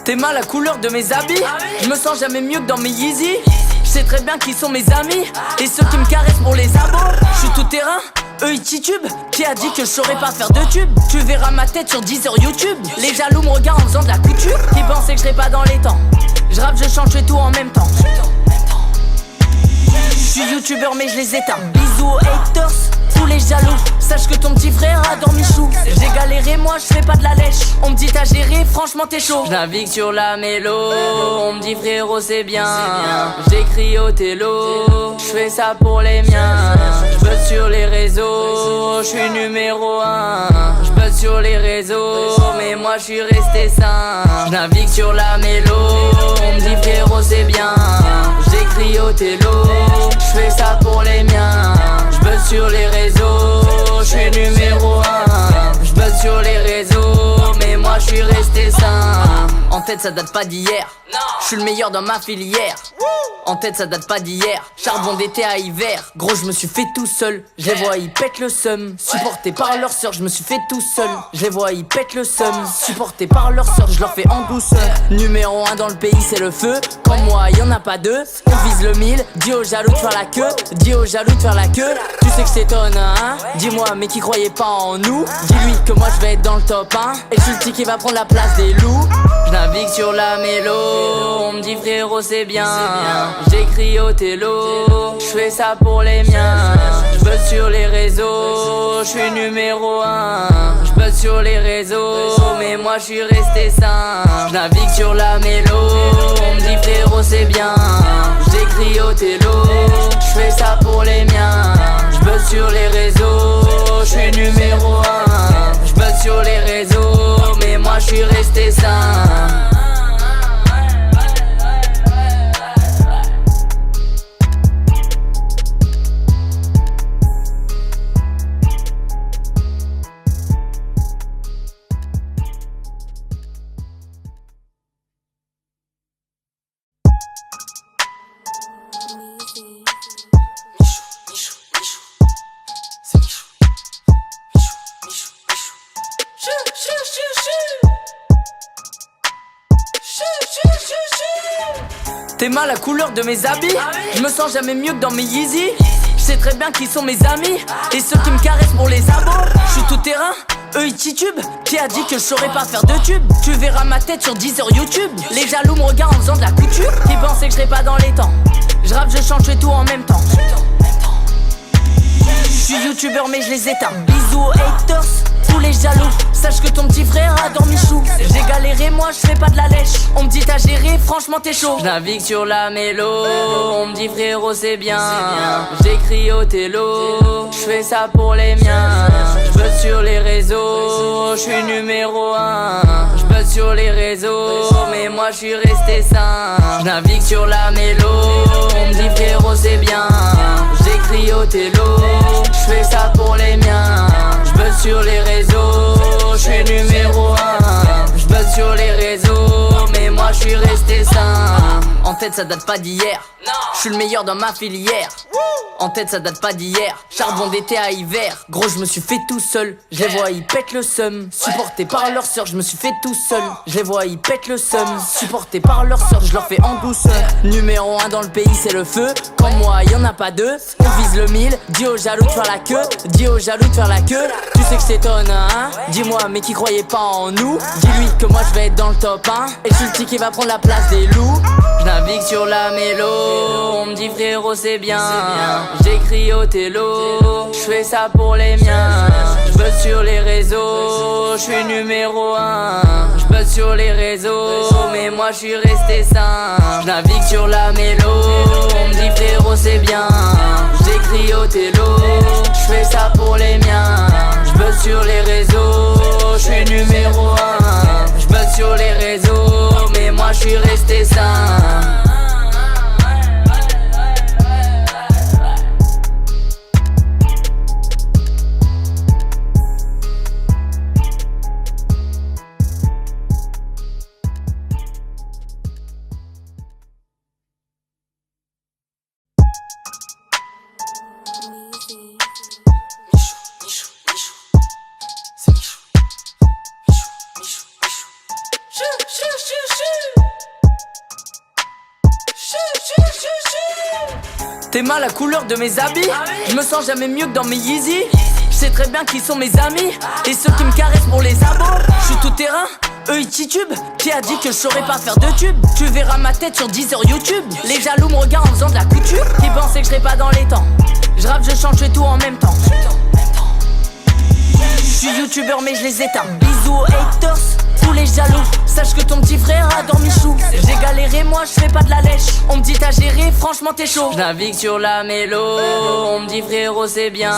T'aimes la couleur de mes habits, je me sens jamais mieux que dans mes Yeezy. Je sais très bien qui sont mes amis et ceux qui me caressent pour les abos. Je suis tout terrain, eux ils titubent. Qui a dit que je saurais pas faire de tube? Tu verras ma tête sur 10 heures YouTube. Les jaloux me regardent en faisant de la couture. Qui pensaient que je serais pas dans les temps? Je rappe, je chante, je fais tout en même temps. Je suis youtubeur mais je les éteins. Bisous aux haters, tous les jaloux. Sache que ton petit frère a dormi chou. J'ai galéré, moi je fais pas de la lèche. On me dit t'as géré, franchement t'es chaud. Je navigue sur la mélo, on me dit frérot c'est bien. J'écris au télo, je fais ça pour les miens. Je buzz sur les réseaux, je suis numéro 1. Je buzz sur les réseaux, mais moi je suis resté sain. Je navigue sur la mélo, on me dit frérot c'est bien. J'écris au télo, je fais ça pour les miens. Je buzz sur les réseaux, je suis numéro 1. Je buzz sur les réseaux, mais moi je suis resté sain. En tête ça date pas d'hier, je suis le meilleur dans ma filière. En tête ça date pas d'hier, charbon d'été à hiver. Gros je me suis fait tout seul, je les vois ils pètent le seum. Supporté par leur sœur, je me suis fait tout seul. Je les vois ils pètent le seum. Supporté par leur sœur, je leur fais en douceur. Numéro 1 dans le pays c'est le feu. Comme moi y'en a pas deux, on vise le 1000. Dis aux jaloux de faire la queue, dis aux jaloux de faire la queue. Tu sais que je t'étonne hein. Dis-moi mais qui croyait pas en nous. Dis-lui que moi je vais être dans le top 1. Et je suis le petit qui va prendre la place des loups. Je navigue sur la mélo, on me dit frérot c'est bien. J'écris au télo, je fais ça pour les miens. Je buzz sur les réseaux, je suis numéro 1. Je buzz sur les réseaux, mais moi je suis resté sain. Je navigue sur la mélo, on me dit frérot c'est bien. J'écris au télo, je fais ça pour les miens. Je buzz sur les réseaux, je suis numéro 1. Je buzz sur les réseaux, mais moi je suis resté sain. T'aimes la couleur de mes habits, je me sens jamais mieux que dans mes Yeezy. Je sais très bien qui sont mes amis et ceux qui me caressent pour les abos. Je suis tout terrain, eux ils titubent. Qui a dit que je saurais pas faire de tube? Tu verras ma tête sur 10 heures YouTube. Les jaloux me regardent en faisant de la couture. Qui pensaient que je serais pas dans les temps? Je rappe, je chante, je fais tout en même temps. Je suis youtubeur mais je les éteins. Bisous aux haters, tous les jaloux. Sache que ton petit frère a dormi chou. J'ai galéré, moi je fais pas de la lèche. On me dit t'as géré, franchement t'es chaud. Je navigue sur la mélo, on me dit frérot c'est bien. J'écris au télo, je fais ça pour les miens. Je buzz sur les réseaux, je suis numéro 1. Je buzz sur les réseaux, mais moi je suis resté sain. Je navigue sur la mélo, on me dit frérot c'est bien. J'écris au télo, je fais ça pour les miens. Je buzz sur les réseaux, je suis numéro 1. Je buzz sur les réseaux, mais moi je suis resté sain. En tête ça date pas d'hier, je suis le meilleur dans ma filière. En tête ça date pas d'hier, charbon d'été à hiver. Gros je me suis fait tout seul, je les vois ils pètent le seum. Supporté par leur sœur, je me suis fait tout seul. Je les vois ils pètent le seum. Supporté par leur sœur, je leur fais en douceur. Numéro 1 dans le pays c'est le feu. Comme moi y'en a pas deux, on vise le 1000. Dis aux jaloux de faire la queue, dis aux jaloux de faire la queue. Tu sais que je t'étonne hein. Dis-moi mais qui croyait pas en nous. Dis-lui que moi je vais être dans le top 1. Et je suis le petit qui va prendre la place des loups. Je navigue sur la mélo, on me dit frérot c'est bien. J'écris au télo, je fais ça pour les miens. Je buzz sur les réseaux, je suis numéro 1. Je buzz sur les réseaux, mais moi je suis resté sain. Je navigue sur la mélo, on me dit frérot c'est bien. J'écris au télo, je fais ça pour les miens. Je buzz sur les réseaux, je suis numéro 1. Je buzz sur les réseaux, mais moi je suis resté sain. T'aimes la couleur de mes habits, je me sens jamais mieux que dans mes Yeezy. Je sais très bien qui sont mes amis et ceux qui me caressent pour les abos. Je suis tout terrain, eux ils titubent. Qui a dit que je saurais pas faire de tube? Tu verras ma tête sur 10 heures YouTube. Les jaloux me regardent en faisant de la couture. Qui pensaient que je serais pas dans les temps? Je rappe, je chante, je fais tout en même temps. Je suis youtubeur mais je les éteins. Bisous aux haters, tous les jaloux. Sache que ton petit frère a dormi chou. J'ai galéré, moi je fais pas de la lèche. On me dit t'as géré, franchement t'es chaud. Je navigue sur la mélo, on me dit frérot c'est bien.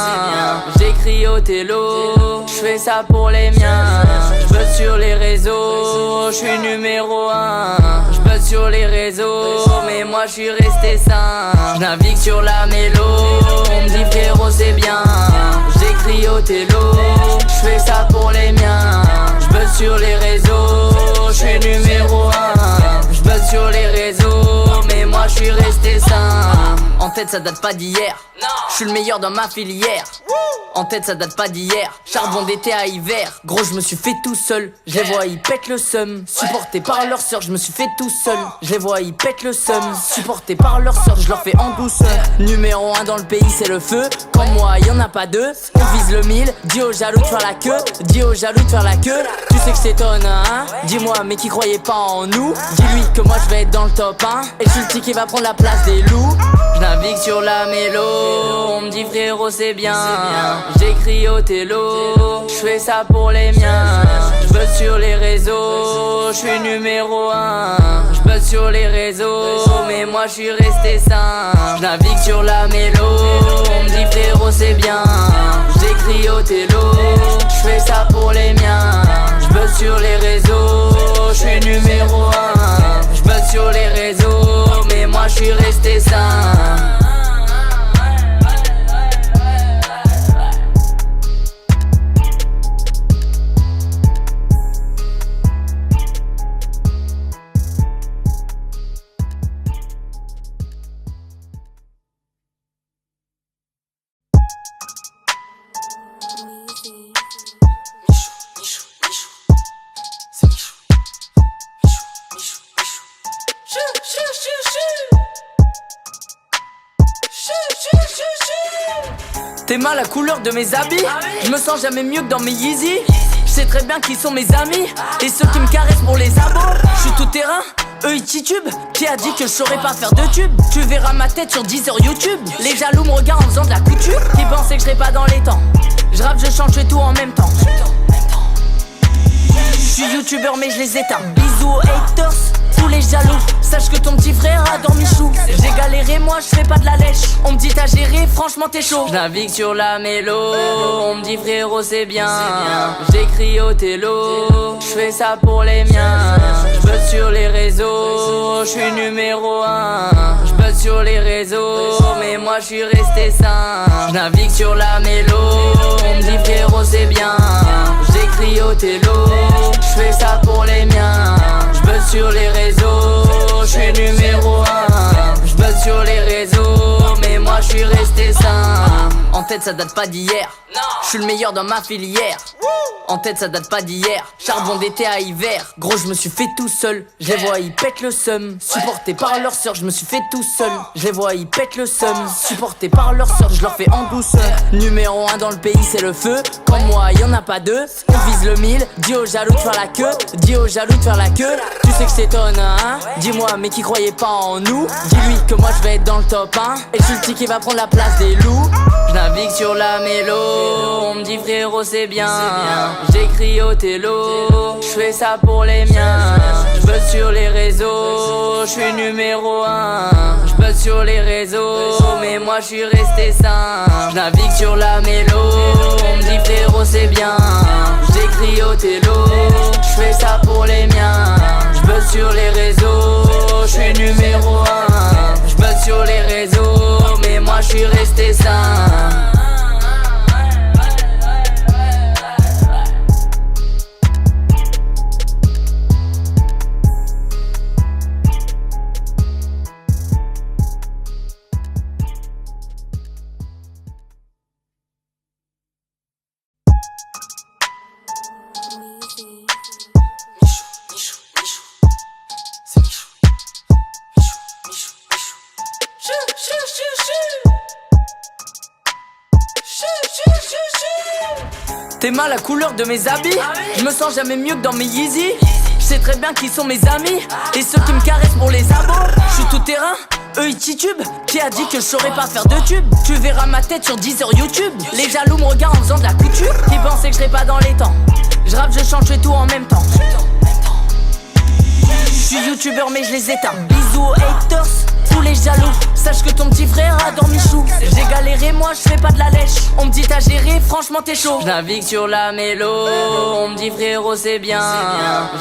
J'écris au télo, je fais ça pour les miens. Je buzz sur les réseaux, je suis numéro 1. Je buzz sur les réseaux, mais moi je suis resté sain. Je navigue sur la mélo, on me dit frérot c'est bien. J'écris au télo, je fais ça pour les miens. Je buzz sur les réseaux, je suis numéro 1. Je buzz sur les réseaux, mais moi je suis resté sain. En tête ça date pas d'hier, je suis le meilleur dans ma filière. En tête ça date pas d'hier, charbon d'été à hiver. Gros je me suis fait tout seul, je les vois ils pètent le seum. Supporté par leur sœur, je me suis fait tout seul. Je les vois ils pètent le seum. Supporté par leur sœur, je leur fais en douceur. Numéro 1 dans le pays c'est le feu. Comme moi y'en a pas deux, on vise le 1000. Dis aux jaloux de faire la queue, dis aux jaloux de faire la queue. Tu sais que c'est étonnant hein. Dis-moi mais qui croyait pas en nous. Dis-lui que moi je vais être dans le top 1. Et je suis le petit qui va prendre la place des loups. Je navigue sur la mélo, on me dit frérot c'est bien. J'écris au télo, je fais ça pour les miens. Je buzz sur les réseaux, je suis numéro 1. Je buzz sur les réseaux, mais moi je suis resté sain. Je navigue sur la mélo, on me dit frérot c'est bien. J'écris au télo, je fais ça pour les miens. Je buzz sur les réseaux, je suis numéro 1. Je buzz sur les réseaux, mais moi je suis resté sain. T'aimes la couleur de mes habits, je me sens jamais mieux que dans mes Yeezy. Je sais très bien qui sont mes amis et ceux qui me caressent pour les abos. Je suis tout terrain, eux ils titubent. Qui a dit que je saurais pas faire de tube? Tu verras ma tête sur 10 heures YouTube. Les jaloux me regardent en faisant de la couture. Qui pensaient que je serais pas dans les temps? Je rappe, je chante, je fais tout en même temps. Je suis youtubeur mais je les éteins. Bisous aux haters, tous les jaloux. Sache que ton petit frère a dormi chou. J'ai galéré, moi je fais pas de la lèche. On me dit t'as géré, franchement t'es chaud. Je navigue sur la mélo, on me dit frérot c'est bien. J'écris au télo, je fais ça pour les miens. Je buzz sur les réseaux, je suis numéro 1. Je buzz sur les réseaux, mais moi je suis resté sain. Je navigue sur la mélo, on me dit frérot c'est bien. J'écris au télo, je fais ça pour les miens. Je buzz sur les réseaux, je suis numéro 1. Je buzz sur les réseaux, mais moi je suis resté sain. En tête ça date pas d'hier, je suis le meilleur dans ma filière. En tête ça date pas d'hier, charbon d'été à hiver. Gros je me suis fait tout seul, je les vois ils pètent le seum. Supporté par leur sœur, je me suis fait tout seul. Je les vois ils pètent le seum. Supporté par leur sœur, je leur fais en douceur. Numéro 1 dans le pays c'est le feu. Comme moi y'en a pas deux, on vise le 1000. Dis aux jaloux de faire la queue, dis aux jaloux de faire la queue. Tu sais que c'est étonnant hein. Dis-moi mais qui croyait pas en nous. Dis-lui que moi je vais être dans le top 1. Et je suis le petit qui va prendre la place des loups. Je navigue sur la mélo, on me dit frérot c'est bien. J'écris au télo, je fais ça pour les miens. Je buzz sur les réseaux, je suis numéro 1. Je buzz sur les réseaux, mais moi je suis resté sain. Je navigue sur la mélo, on me dit frérot c'est bien. J'écris au télo, je fais ça pour les miens. Je buzz sur les réseaux, je suis numéro 1. Je buzz sur les réseaux, mais moi je suis resté sain. Michou, Michou, Michou. T'es mal la couleur de mes habits. Je me sens jamais mieux que dans mes Yeezy. Je sais très bien qui sont mes amis et ceux qui me caressent pour les abos. Je suis tout terrain, eux ils titubent. Qui a dit que je saurais pas faire de tube? Tu verras ma tête sur 10 heures YouTube. Les jaloux me regardent en faisant de la couture. Qui pensaient que je serais pas dans les temps. Je rappe, je chante, je fais tout en même temps. Je suis youtubeur mais je les éteins. Bisous aux haters, tous les jaloux. Sache que ton petit frère a dormi chou. J'ai galéré, moi je fais pas de la lèche. On me dit t'as géré, franchement t'es chaud. Je navigue sur la mélo, on me dit frérot c'est bien.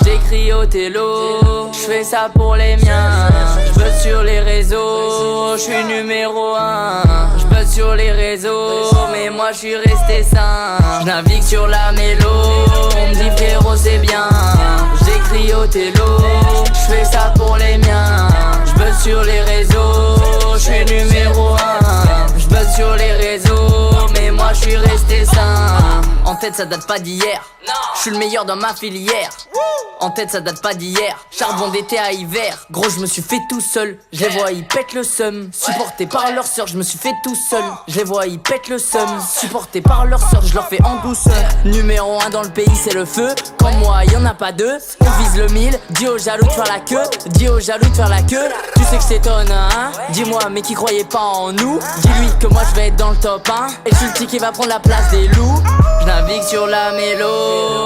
J'écris au télo, je fais ça pour les miens. Je buzz sur les réseaux, je suis numéro 1. Je buzz sur les réseaux, mais moi je suis resté sain. Je navigue sur la mélo, on me dit frérot c'est bien. J'écris au télo, je fais ça pour les miens. Je buzz sur les réseaux, je suis numéro 1. Je buzz sur les réseaux, mais moi je suis resté sain. En tête ça date pas d'hier, je suis le meilleur dans ma filière. En tête ça date pas d'hier, charbon d'été à hiver. Gros je me suis fait tout seul, je les vois ils pètent le seum. Supporté par leur sœur, je me suis fait tout seul. Je les vois ils pètent le seum. Supporté par leur sœur, je leur fais en douceur. Numéro 1 dans le pays c'est le feu. Comme moi y'en a pas deux, on vise le 1000. Dis aux jaloux de faire la queue, dis aux jaloux de faire la queue. Tu sais que c'est ton hein. Dis-moi mais qui croyait pas en nous. Dis-lui que moi je vais être dans le top 1. Et je suis le petit qui va prendre la place des loups. Je navigue sur la mélo,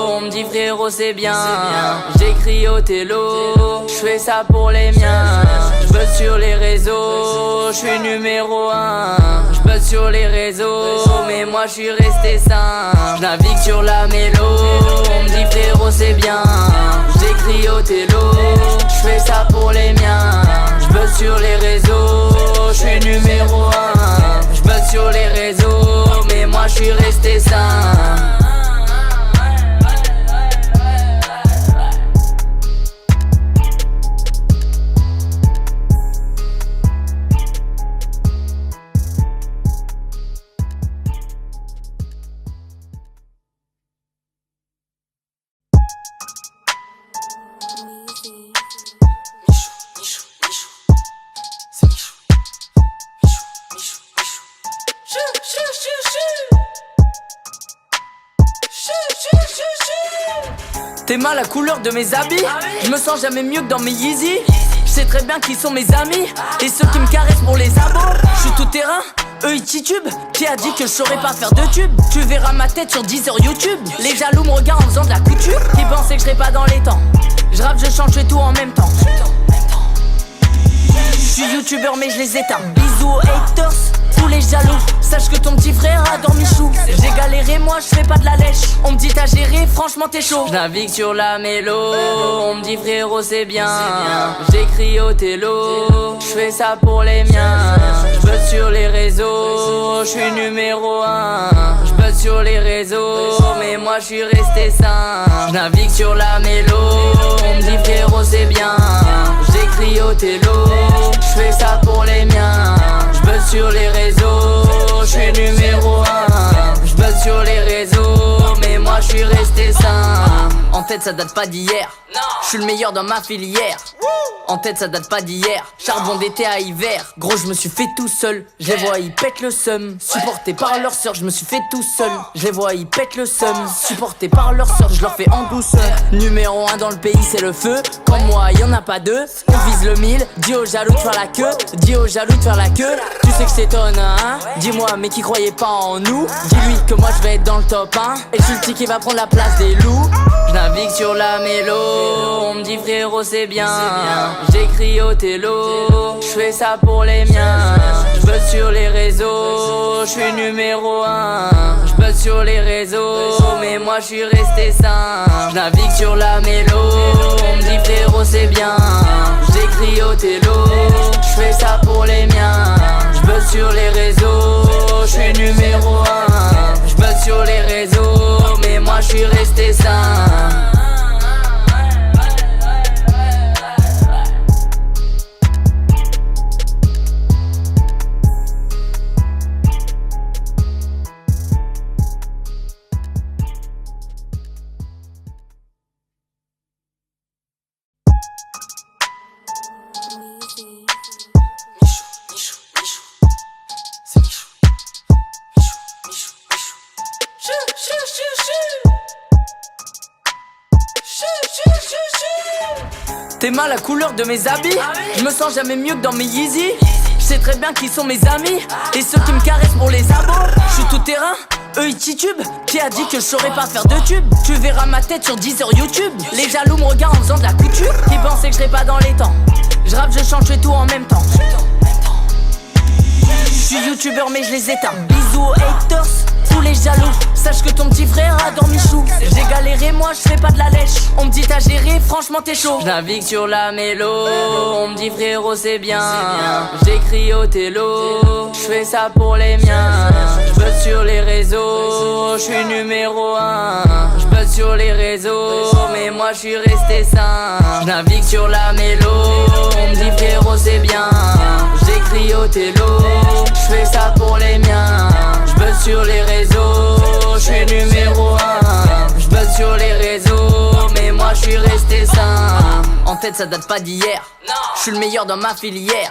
on me dit frérot c'est bien. J'écris au télo, je fais ça pour les miens. Je buzz sur les réseaux, je suis numéro 1. Je buzz sur les réseaux, mais moi je suis resté sain. Je navigue sur la mélo, on me dit frérot c'est bien. J'écris au télo, je fais ça pour les miens. Je buzz sur les réseaux, je suis numéro 1. Je buzz sur les réseaux, mais moi je suis resté sain. T'es mal la couleur de mes habits. Je me sens jamais mieux que dans mes Yeezy. Je sais très bien qui sont mes amis et ceux qui me caressent pour les abos. Je suis tout terrain, eux ils titubent. Qui a dit que je saurais pas faire de tube? Tu verras ma tête sur 10 heures YouTube. Les jaloux me regardent en faisant de la couture. Qui pensaient que je serais pas dans les temps. Je rappe, je chante, je fais tout en même temps. Je suis youtubeur mais je les éteins. Bisous aux haters, tous les jaloux. Sache que ton petit frère a dormi chou. J'ai galéré, moi je fais pas de la lèche. On me dit t'as géré, franchement t'es chaud. Je navigue sur la mélo, on me dit frérot c'est bien. J'écris au télo, je fais ça pour les miens. Je buzz sur les réseaux, je suis numéro 1. Je buzz sur les réseaux, mais moi je suis resté sain. Je navigue sur la mélo, on me dit frérot c'est bien. J'écris au télo, je fais ça pour les miens. Je buzz sur les réseaux, je suis numéro 1. Je buzz sur les réseaux, mais moi je suis resté sain. En tête ça date pas d'hier, je suis le meilleur dans ma filière. En tête ça date pas d'hier, charbon d'été à hiver. Gros je me suis fait tout seul, je les vois ils pètent le seum. Supporté par leur sœur, je me suis fait tout seul. Je les vois ils pètent le seum. Supporté par leur sœur, je leur fais en douceur. Numéro 1 dans le pays c'est le feu. Comme moi y'en a pas deux, on vise le 1000. Dis aux jaloux de faire la queue, dis aux jaloux de faire la queue. Tu sais que c'est ton hein. Dis-moi mais qui croyait pas en nous. Dis-lui que moi je vais être dans le top 1. Et je suis le petit qui va prendre la place des loups. Je navigue sur la mélo, on me dit frérot c'est bien. J'écris au télo, je fais ça pour les miens. Je buzz sur les réseaux, je suis numéro 1. Je buzz sur les réseaux, mais moi je suis resté sain. Je navigue sur la mélo, on me dit frérot c'est bien. J'écris au télo, je fais ça pour les miens. Je buzz sur les réseaux, je suis numéro 1. Je buzz sur les réseaux, mais moi je suis resté sain. Chou, chou, chou, chou. T'es mal la couleur de mes habits. Je me sens jamais mieux que dans mes Yeezy. Je sais très bien qui sont mes amis et ceux qui me caressent pour les abos. Je suis tout terrain, eux ils titubent. Qui a dit que je saurais pas faire de tube? Tu verras ma tête sur 10 heures YouTube. Les jaloux me regardent en faisant de la couture. Qui pensaient que je serais pas dans les temps. Je rappe, je chante, je fais tout en même temps. Je suis youtubeur mais je les éteins. Bisous aux haters, tous les jaloux. Sache que ton petit frère adore Michou. J'ai galéré, moi je fais pas de la lèche. On me dit t'as géré, franchement t'es chaud. Je navigue sur la mélo, on me dit frérot c'est bien. J'écris au télo, je fais ça pour les miens. Je buzz sur les réseaux, je suis numéro 1. Je buzz sur les réseaux, mais moi je suis resté sain. Je navigue sur la mélo, on me dit frérot c'est bien. J'écris au télo, je fais ça pour les miens. Je buzz sur les réseaux, je suis numéro 1. Je buzz sur les réseaux, mais moi je suis resté sain. En tête ça date pas d'hier, je suis le meilleur dans ma filière.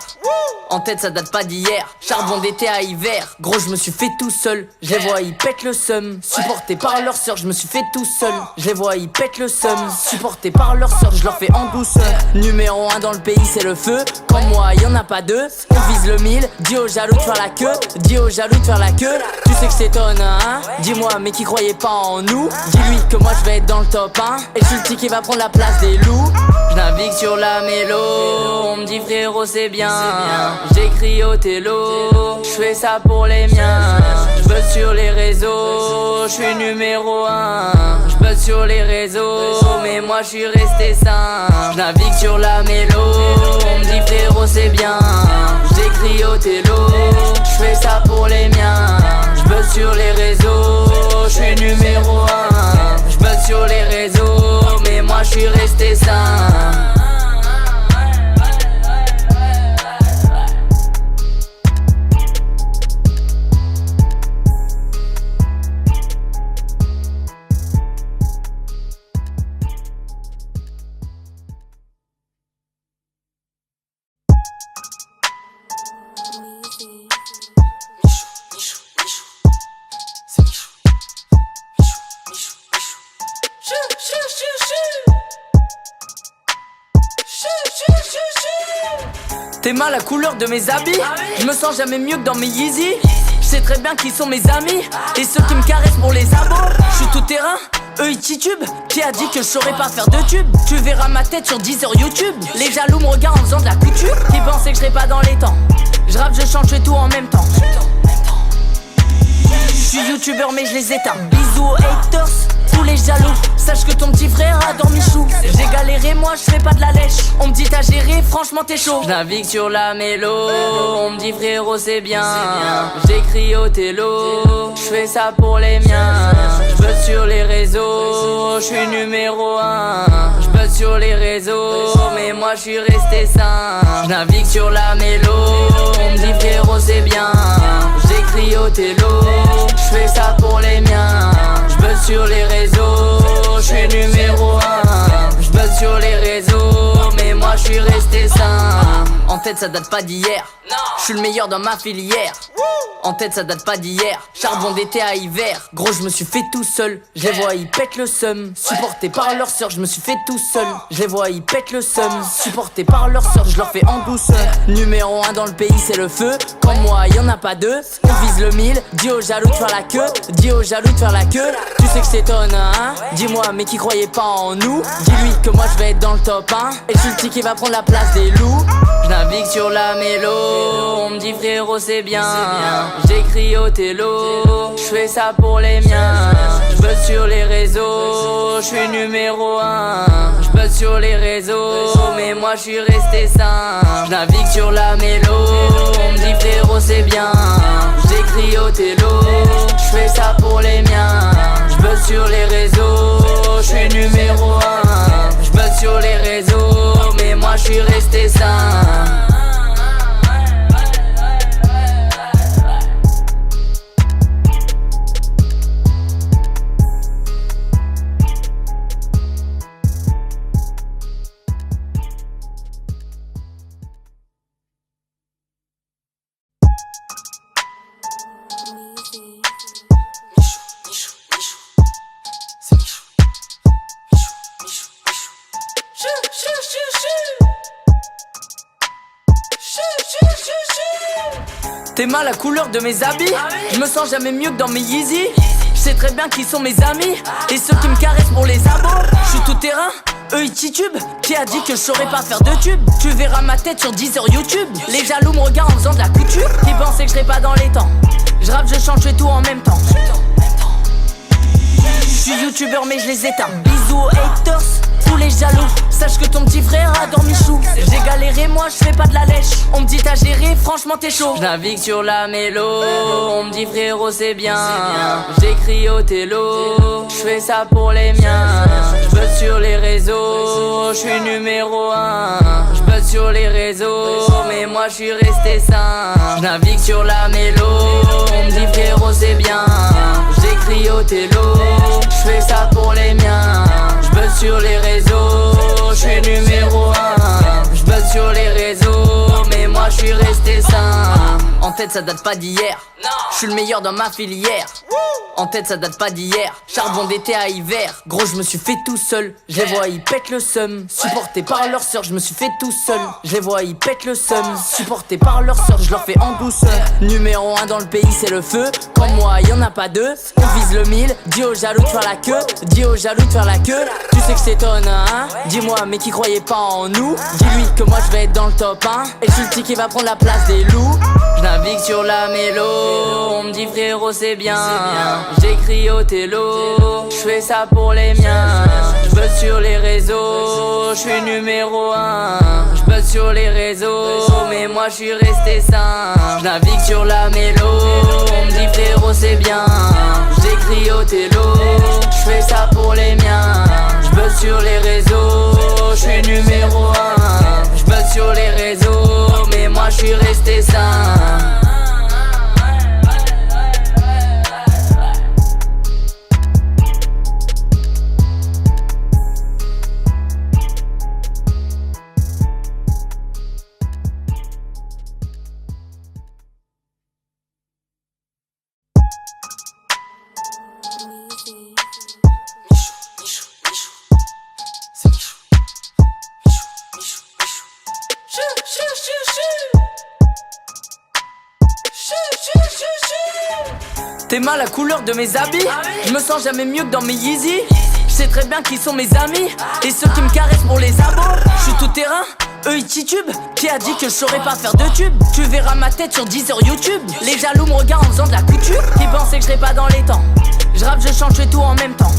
En tête ça date pas d'hier, charbon d'été à hiver. Gros je me suis fait tout seul, je les vois ils pètent le seum. Supporté par leur sœur, je me suis fait tout seul. Je les vois ils pètent le seum. Supporté par leur sœur, je leur fais en douceur. Numéro 1 dans le pays c'est le feu. Comme moi y'en a pas deux. On vise le 1000, dis aux jaloux de faire la queue. Dis aux jaloux de faire la queue. Tu sais que je t'étonne hein. Dis-moi mais qui croyait pas en nous. Dis-lui que moi je vais être dans le top 1. Et je suis le petit qui va prendre la place des loups. Je navigue sur la mélo, on me dit frérot c'est bien. J'écris au télo, je fais ça pour les miens. Je buzz sur les réseaux, je suis numéro 1. Je buzz sur les réseaux, mais moi je suis resté sain. Je navigue sur la mélo, on me dit frérot c'est bien. J'écris au télo, je fais ça pour les miens. Je buzz sur les réseaux, je suis numéro 1. Je buzz sur les réseaux, mais moi je suis resté sain. T'es mal la couleur de mes habits. Je me sens jamais mieux que dans mes Yeezy. Je sais très bien qui sont mes amis et ceux qui me caressent pour les abos. Je suis tout terrain, eux ils titubent. Qui a dit que je saurais pas faire de tube? Tu verras ma tête sur 10 heures YouTube. Les jaloux me regardent en faisant de la couture. Qui pensaient que je serais pas dans les temps. Je rappe, je chante, je fais tout en même temps. Je suis youtubeur mais je les éteins. Bisous aux haters, tous les jaloux. Sache que ton petit frère adore Michou. J'ai galéré, moi je fais pas de la lèche. On me dit t'as géré, franchement t'es chaud. Je navigue sur la mélo, on me dit frérot c'est bien. J'écris au télo, je fais ça pour les miens. Je buzz sur les réseaux, je suis numéro 1. Je buzz sur les réseaux, mais moi je suis resté sain. Je navigue sur la mélo, on me dit frérot c'est bien. J'écris au télo, je fais ça pour les miens. Je buzz sur les réseaux, je suis numéro 1. Je buzz sur les réseaux, mais moi je suis resté sain. En tête ça date pas d'hier, je suis le meilleur dans ma filière. En tête ça date pas d'hier, charbon d'été à hiver. Gros je me suis fait tout seul, je les vois ils pètent le seum. Supporté par leur sœur, je me suis fait tout seul. Je les vois ils pètent le seum. Supporté par leur sœur, je leur fais en douceur. Numéro 1 dans le pays c'est le feu. Comme moi y'en a pas deux. On vise le 1000, dis aux jaloux de faire la queue. Dis aux jaloux de faire la queue. Tu sais que je t'étonne hein. Dis-moi mais qui croyait pas en nous. Dis-lui que moi je vais être dans le top 1. Et je suis le petit qui va prendre la place des loups. Je navigue sur la mélo, on me dit frérot c'est bien. J'écris au télo, je fais ça pour les miens. Je buzz sur les réseaux, je suis numéro 1. Je buzz sur les réseaux, mais moi je suis resté sain. Je navigue sur la mélo, on me dit frérot c'est bien. J'écris au télo, je fais ça pour les miens. Je buzz sur les réseaux, je suis numéro 1. Je buzz sur les réseaux, mais moi je suis resté sain. Chou, chou, chou, chou. T'es mal la couleur de mes habits. Je me sens jamais mieux que dans mes Yeezy. Je sais très bien qui sont mes amis et ceux qui me caressent pour les abos. Je suis tout terrain, eux ils titubent. Qui a dit que je saurais pas faire de tube? Tu verras ma tête sur 10 heures YouTube. Les jaloux me regardent en faisant de la couture. Qui pensaient que je serais pas dans les temps. Je rappe, je chante, je fais tout en même temps. Je suis youtubeur mais je les éteins. Bisous aux haters, tous les jaloux. Sache que ton petit frère a dormi chou. J'ai galéré, moi je fais pas de la lèche. On me dit t'as géré, franchement t'es chaud. Je navigue sur la mélo. On me dit frérot c'est bien. J'écris au télo. Je fais ça pour les miens. Je buzz sur les réseaux. Je suis numéro 1. Je buzz sur les réseaux. Mais moi je suis resté sain. Je navigue sur la mélo. On me dit frérot c'est bien. J'écris au télo. Je fais ça pour les miens. Je buzz sur les réseaux. Je suis numéro 1. Je buzz sur les réseaux. Mais moi je suis resté sain. En tête ça date pas d'hier. Je suis le meilleur dans ma filière. En tête ça date pas d'hier. Charbon d'été à hiver. Gros je me suis fait tout seul. Je les vois ils pètent le seum. Supporté par leur sœur je me suis fait tout seul. Je les vois ils pètent le seum. Supporté par leur sœur je leur fais en douceur. Numéro 1 dans le pays c'est le feu. Comme moi y'en a pas deux. On vise le 1000. Dis aux jaloux de faire la queue. Dis aux jaloux de faire la queue. Tu sais que c'est ton hein. Dis-moi mais qui croyait pas en nous. Dis-lui que moi je vais être dans le top 1. Et je suis le petit qui va prendre la place des loups. Je navigue sur la mélo. On me dit frérot c'est bien. J'écris au télo. Je fais ça pour les miens. Je buzz sur les réseaux. Je suis numéro 1. Je buzz sur les réseaux. Mais moi je suis resté sain. Je navigue sur la mélo. On me dit frérot c'est bien. J'écris au télo. Je fais ça pour les miens. Je buzz sur les réseaux. Je suis numéro 1. Je buzz sur les réseaux. Mais moi je suis resté sain. T'es mal la couleur de mes habits. Je me sens jamais mieux que dans mes Yeezy. Je sais très bien qui sont mes amis et ceux qui me caressent pour les abos. Je suis tout terrain, eux ils titubent. Qui a dit que je saurais pas faire de tube? Tu verras ma tête sur 10 heures YouTube. Les jaloux me regardent en faisant de la couture. Qui pensaient que je serais pas dans les temps. Je rappe, je chante, je fais tout en même temps.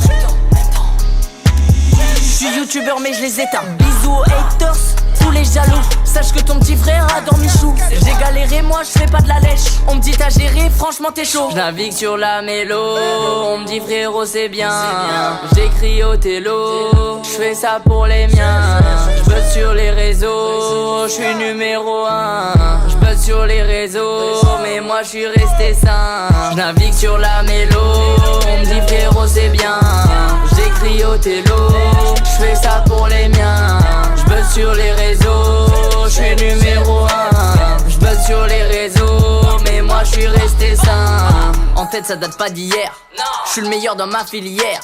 Je suis youtubeur mais je les éteins. Bisous aux haters, tous les jaloux. Sache que ton petit frère a dormi chou. J'ai galéré, moi je fais pas de la lèche. On me dit t'as géré, franchement t'es chaud. Je navigue sur la mélo. On me dit frérot c'est bien. J'écris au télo. Je fais ça pour les miens. Je buzz sur les réseaux. Je suis numéro 1. Je buzz sur les réseaux. Mais moi je suis resté sain. Je navigue sur la mélo. On me dit frérot c'est bien. J'écris au télo. Je fais ça pour les miens. Je buzz sur les réseaux. Je suis numéro 1. Je buzz sur les réseaux. Mais moi je suis resté sain. En tête ça date pas d'hier. Je suis le meilleur dans ma filière.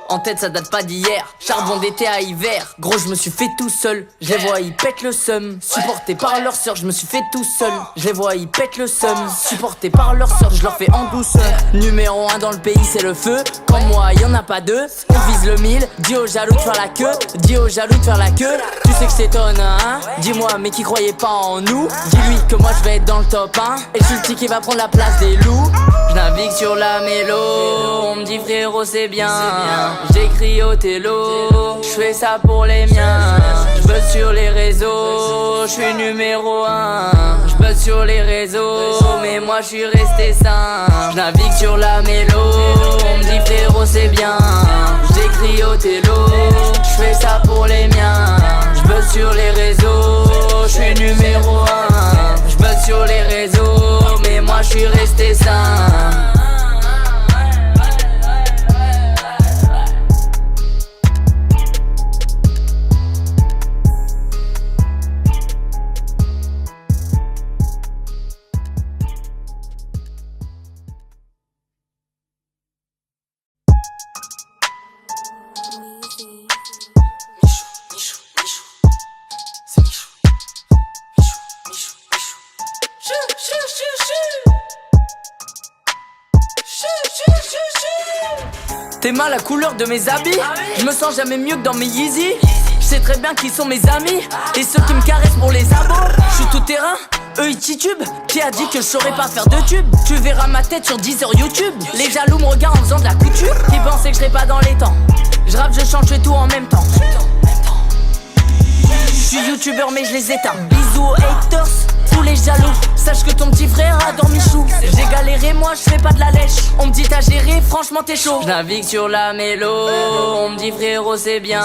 En tête ça date pas d'hier. Charbon d'été à hiver. Gros je me suis fait tout seul. Je les vois ils pètent le seum. Supporté par leur sœur je me suis fait tout seul. Je les vois ils pètent le seum. Supporté par leur sœur je leur fais en douceur. Numéro 1 dans le pays c'est le feu. Comme moi y'en a pas deux. On vise le 1000. Dis aux jaloux de faire la queue. Dis aux jaloux de faire la queue. Tu sais que c'est ton hein. Dis-moi mais qui croyait pas en nous. Dis-lui que moi je vais être dans le top 1. Et je suis le petit qui va prendre la place des loups. Je navigue sur la mélo. On me dit frérot c'est bien. J'écris au télo. Je fais ça pour les miens. Je buzz sur les réseaux. Je suis numéro 1. Je buzz sur les réseaux. Mais moi je suis resté sain. Je navigue sur la mélo. On me dit frérot c'est bien. J'écris au télo. Je fais ça pour les miens. Je buzz sur les réseaux. Je suis numéro 1. Je buzz sur les réseaux. Mais moi je suis resté sain. C'est Michou. T'es mal la couleur de mes habits. Je me sens jamais mieux que dans mes Yeezy. Je sais très bien qui sont mes amis et ceux qui me caressent pour les abos. Je suis tout terrain, eux ils titubent. Qui a dit que je saurais pas faire de tube? Tu verras ma tête sur 10 heures YouTube. Les jaloux me regardent en faisant de la couture. Qui pensaient que je serais pas dans les temps. Je rappe, je chante, je fais tout en même temps. Je suis youtubeur mais je les éteins. Bisous aux haters, tous les jaloux. Sache que ton petit frère a dormi chou. J'ai galéré, moi je fais pas de la lèche. On me dit t'as géré, franchement t'es chaud. Je navigue sur la mélo, on me dit frérot c'est bien.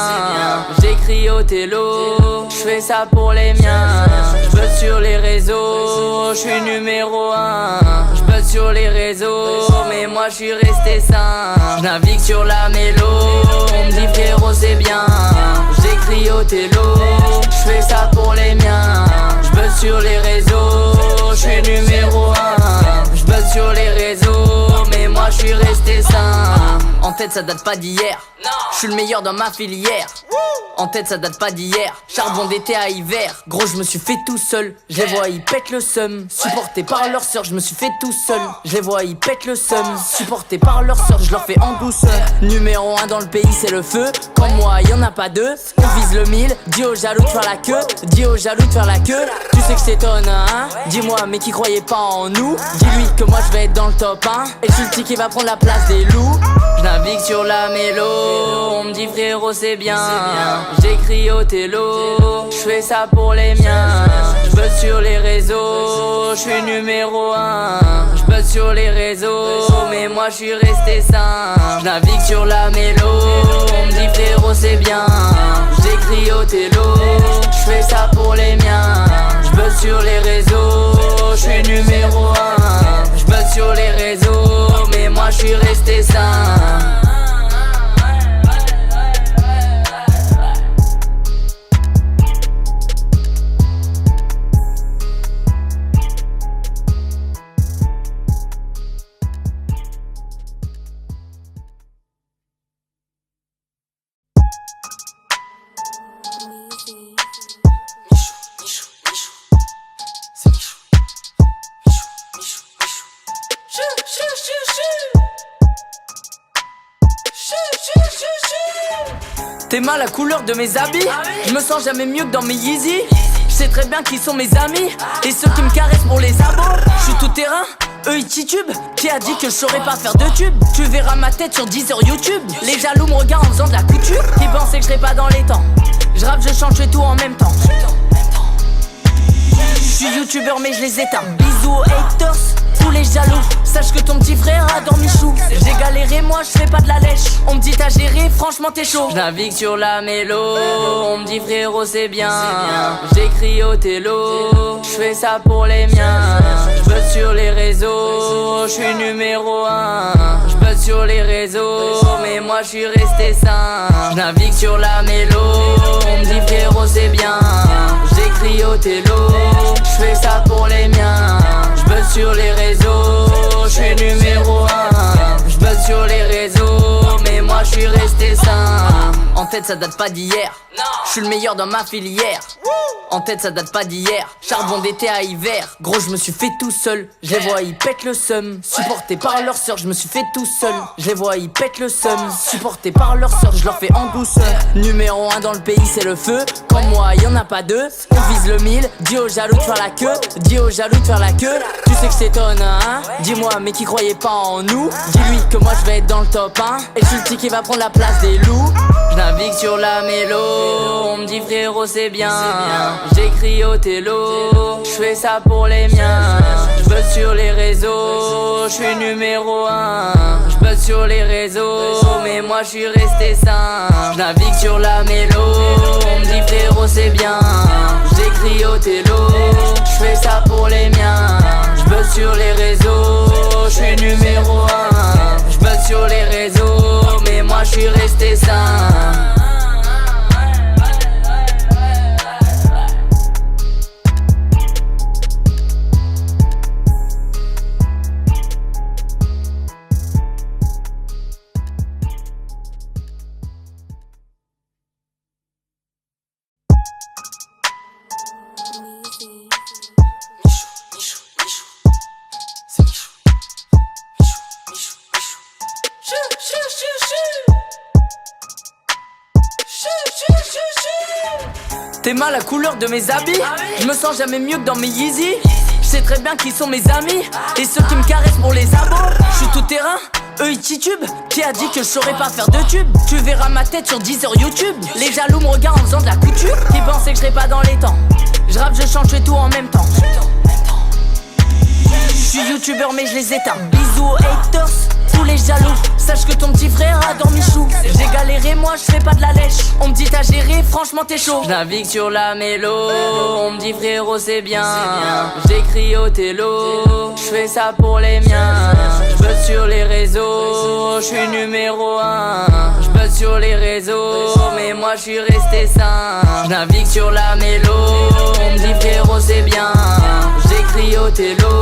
J'écris au télo, je fais ça pour les miens. Je buzz sur les réseaux, je suis numéro 1. Je buzz sur les réseaux, mais moi je suis resté sain. Je navigue sur la mélo, on me dit frérot c'est bien. J'écris au télo, je fais ça pour les miens. Je buzz sur les réseaux, je suis numéro 1. Je buzz sur les réseaux, mais moi je suis resté sain. En tête ça date pas d'hier, je suis le meilleur dans ma filière. En tête ça date pas d'hier, charbon d'été à hiver. Gros je me suis fait tout seul, je les vois ils pètent le seum. Supporté par leur sœur, je me suis fait tout seul. Je les vois ils pètent le seum. Supporté par leur sœur, je leur fais en douceur. Numéro 1 dans le pays c'est le feu. Comme moi y'en a pas deux, on vise le 1000. Dis aux jaloux de faire la queue, dis aux jaloux de faire la queue. Tu sais que c'est tonne hein. Dis-moi mais qui croyait pas en nous. Dis-lui que moi je vais être dans le top 1. Et je suis le petit qui va prendre la place des loups. Je navigue sur la mélo, on me dit frérot c'est bien. J'écris au télo, je fais ça pour les miens. Je buzz sur les réseaux, je suis numéro 1. Je buzz sur les réseaux, mais moi je suis resté sain. Je navigue sur la mélo, on me dit frérot c'est bien. J'écris au télo, je fais ça pour les miens. Je buzz sur les réseaux, je suis numéro 1. Je buzz sur les réseaux, mais moi je suis resté sain. T'es mal la couleur de mes habits. Je me sens jamais mieux que dans mes Yeezy. Je sais très bien qui sont mes amis et ceux qui me caressent pour les abos. Je suis tout terrain, eux ils titubent. Qui a dit que je saurais pas faire de tube? Tu verras ma tête sur 10 heures YouTube. Les jaloux me regardent en faisant de la couture. Qui pensaient que je serais pas dans les temps. Je rappe, je chante, je fais tout en même temps. Je suis youtubeur mais je les éteins. Bisous aux haters, tous les jaloux. Sache que ton petit frère a dormi chou. J'ai galéré, moi je fais pas de la lèche. On me dit t'as géré, franchement t'es chaud. Je navigue sur la mélo, on me dit frérot c'est bien. J'écris au télo, je fais ça pour les miens. Je buzz sur les réseaux, je suis numéro 1. Je buzz sur les réseaux, mais moi je suis resté sain. Je navigue sur la mélo, on me dit frérot c'est bien. J'écris au télo, je fais ça pour les miens. Je buzz sur les réseaux, je suis numéro 1. Je buzz sur les réseaux, mais moi je suis resté sain. En tête ça date pas d'hier, je suis le meilleur dans ma filière. En tête ça date pas d'hier, charbon d'été à hiver. Gros je me suis fait tout seul, je les vois ils pètent le seum. Supporté par leur sœur, je me suis fait tout seul. Je les vois ils pètent le seum. Supporté par leur sœur, je leur fais en douceur. Numéro 1 dans le pays c'est le feu. Comme moi y'en a pas deux, on vise le 1000. Dis aux jaloux de faire la queue, dis aux jaloux de faire la queue. Tu sais que c'est tonne hein. Dis-moi mais qui croyait pas en nous. Dis-lui que moi je vais être dans le top 1. Et je suis le petit qui va prendre la place des loups. Je navigue sur la mélo, on me dit frérot c'est bien. J'écris au télo, je fais ça pour les miens. Je buzz sur les réseaux, je suis numéro 1. Je buzz sur les réseaux, mais moi je suis resté sain. Je navigue sur la mélo, on me dit frérot c'est bien. J'écris au télo, je fais ça pour les miens. Je buzz sur les réseaux, je suis numéro 1. Je buzz sur les réseaux, mais moi je suis resté sain. Chou, chou, chou, chou. T'es mal la couleur de mes habits. Je me sens jamais mieux que dans mes Yeezy. Je sais très bien qui sont mes amis et ceux qui me caressent pour les abos. Je suis tout terrain, eux ils titubent. Qui a dit que je saurais pas faire de tube? Tu verras ma tête sur 10 heures YouTube. Les jaloux me regardent en faisant de la couture. Qui pensaient que je serais pas dans les temps? Je rappe, je chante, je fais tout en même temps. Je suis youtubeur mais je les éteins. Bisous aux haters, tous les jaloux. Sache que ton petit frère adore Michou. J'ai galéré, moi je fais pas de la lèche. On me dit t'as géré, franchement t'es chaud. Je navigue sur la mélo, on me dit frérot c'est bien. J'écris au télo, je fais ça pour les miens. Je buzz sur les réseaux, je suis numéro 1. Je buzz sur les réseaux, mais moi je suis resté sain. Je navigue sur la mélo, on me dit frérot c'est bien. J'écris au télo,